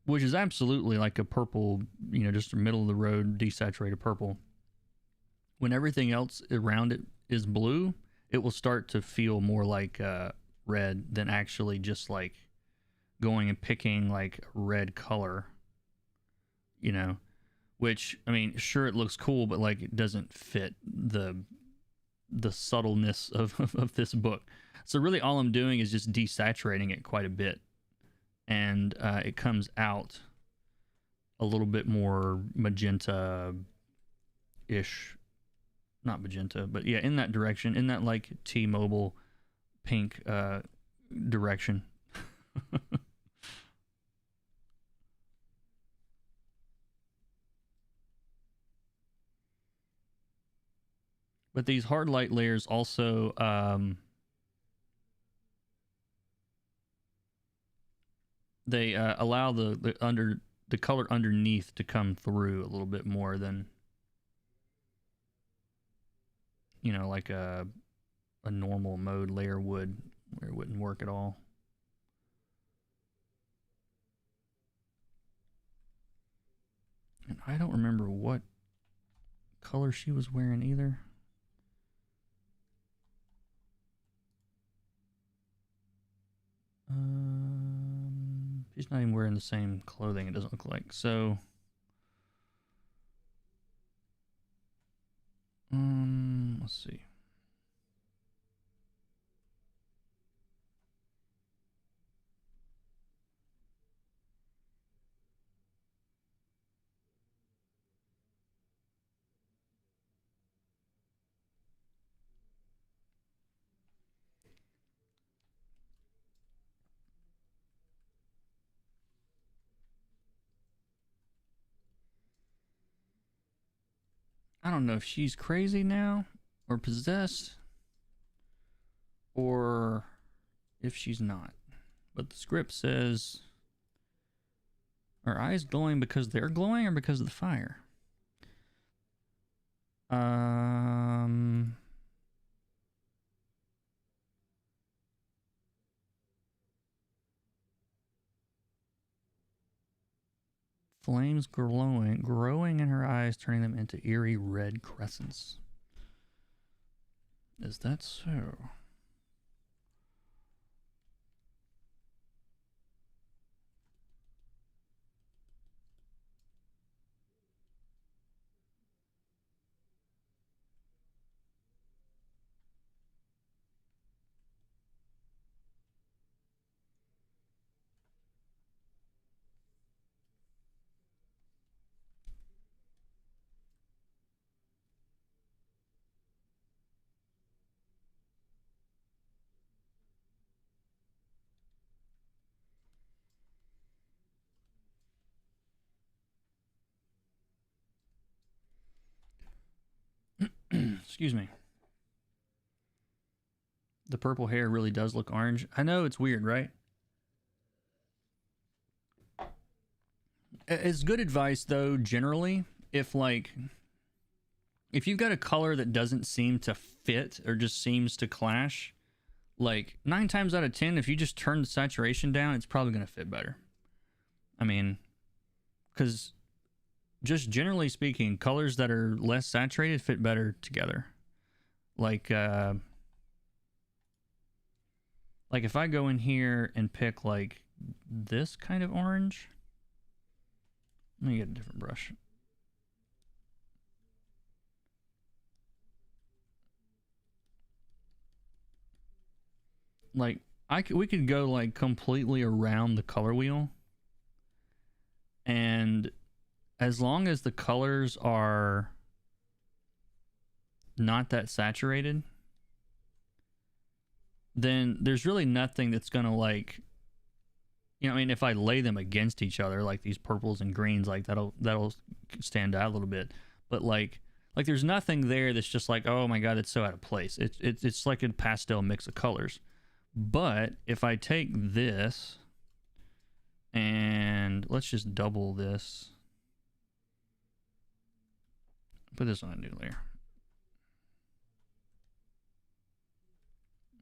which is absolutely like a purple, just a middle of the road desaturated purple, when everything else around it is blue, it will start to feel more like red than actually just like going and picking like red color, which, I mean, sure, it looks cool, but like it doesn't fit the subtleness of this book. So really all I'm doing is just desaturating it quite a bit, and it comes out a little bit more magenta-ish, not magenta, but yeah, in that direction, in that like T-Mobile pink direction. But these hard light layers also they allow the color underneath to come through a little bit more than, you know, like a normal mode layer would, where it wouldn't work at all. And I don't remember what color she was wearing either. She's not even wearing the same clothing, it doesn't look like. So let's see. I don't know if she's crazy now or possessed or if she's not. But the script says, are eyes glowing because they're glowing or because of the fire? Flames growing in her eyes, turning them into eerie red crescents. Is that so? Excuse me. The purple hair really does look orange. I know, it's weird, right? It's good advice though, generally, if you've got a color that doesn't seem to fit or just seems to clash, like 9 times out of 10, if you just turn the saturation down, it's probably going to fit better. I mean, because just generally speaking, colors that are less saturated fit better together. Like if I go in here and pick like this kind of orange, let me get a different brush. Like we could go like completely around the color wheel, and as long as the colors are not that saturated, then there's really nothing that's gonna, like, you know, I mean, if I lay them against each other, like these purples and greens, like that'll stand out a little bit. But like there's nothing there that's just like, oh my god, it's so out of place. It's like a pastel mix of colors. But if I take this and let's just double this, put this on a new layer,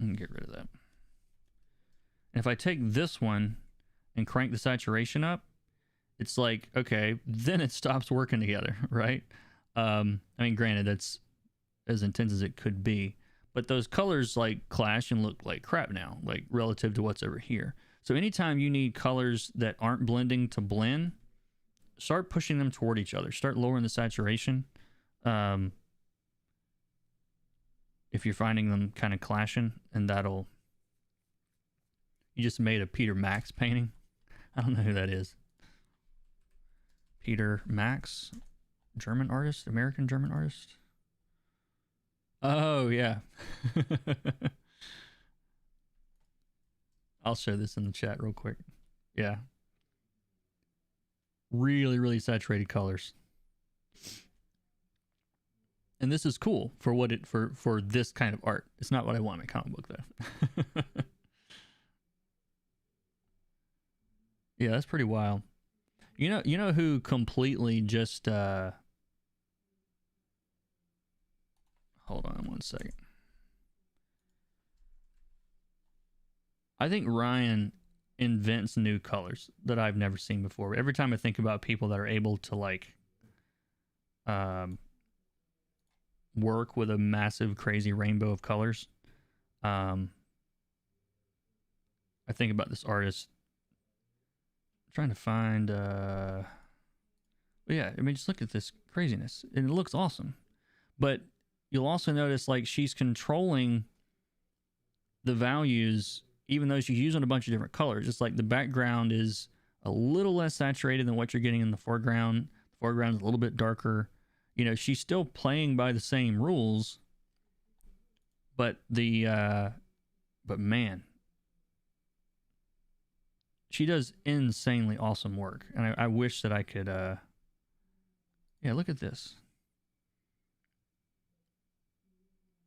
and get rid of that. And if I take this one and crank the saturation up, it's like, okay, then it stops working together, right? I mean, granted, that's as intense as it could be, but those colors like clash and look like crap now, like relative to what's over here. So anytime you need colors that aren't blending to blend, start pushing them toward each other. Start lowering the saturation. If you're finding them kind of clashing, and that'll... You just made a Peter Max painting. I don't know who that is. Peter Max, German artist, American German artist. Oh, yeah. I'll show this in the chat real quick. Yeah. Really, really saturated colors. And this is cool for what it for this kind of art. It's not what I want in a comic book though. Yeah, that's pretty wild. You know who completely just hold on one second. I think Ryan invents new colors that I've never seen before. Every time I think about people that are able to like work with a massive crazy rainbow of colors, I think about this artist. I'm trying to find yeah, I mean just look at this craziness. And it looks awesome. But you'll also notice like she's controlling the values even though she's using a bunch of different colors. It's like the background is a little less saturated than what you're getting in the foreground. The foreground is a little bit darker. You know, she's still playing by the same rules, but but man, she does insanely awesome work. And I wish that I could, yeah, look at this.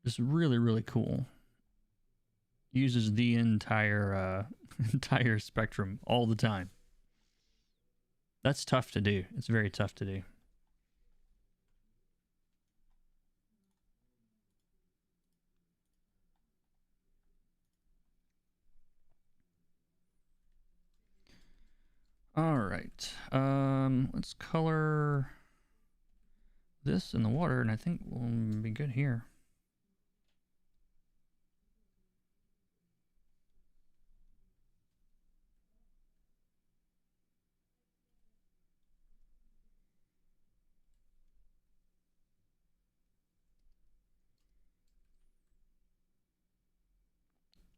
Just really, really cool. Uses the entire entire spectrum all the time. That's tough to do. It's very tough to do. All right. Let's color this in the water, and I think we'll be good here.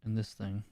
And this thing.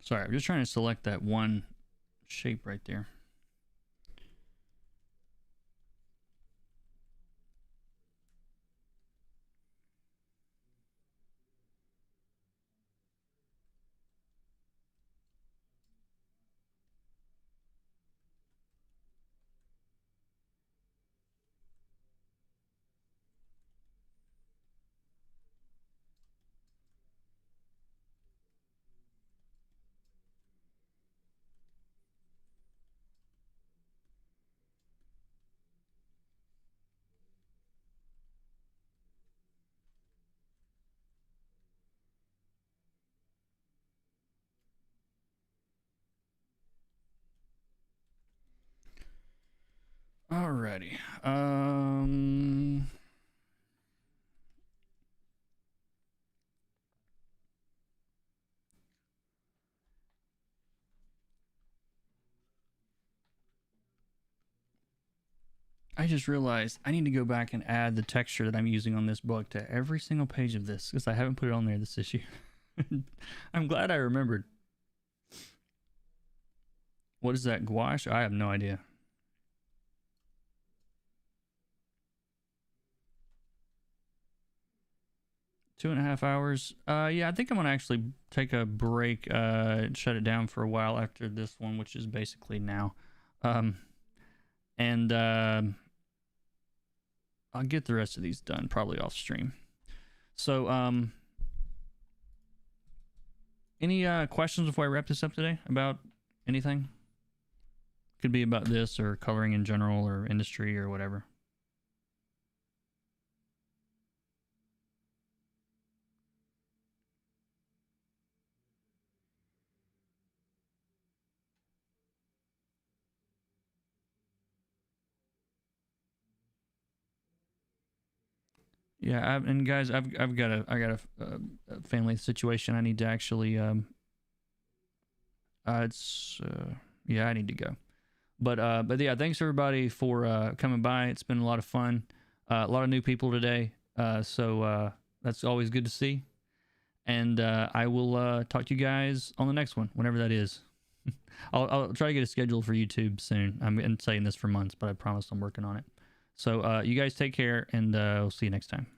Sorry, I'm just trying to select that one shape right there. Alrighty. I just realized I need to go back and add the texture that I'm using on this book to every single page of this because I haven't put it on there this issue. I'm glad I remembered. What is that, gouache? I have no idea. Two and a half hours. Yeah, I think I'm gonna actually take a break, shut it down for a while after this one, which is basically now. And I'll get the rest of these done probably off stream. So Any questions before I wrap this up today about anything? Could be about this or coloring in general or industry or whatever. Yeah, and guys, I've got a family situation I need to actually it's yeah, I need to go. But yeah, thanks everybody for coming by. It's been a lot of fun. A lot of new people today. So that's always good to see. And I will talk to you guys on the next one, whenever that is. I'll try to get a schedule for YouTube soon. I've been saying this for months, but I promise I'm working on it. So you guys take care, and we'll see you next time.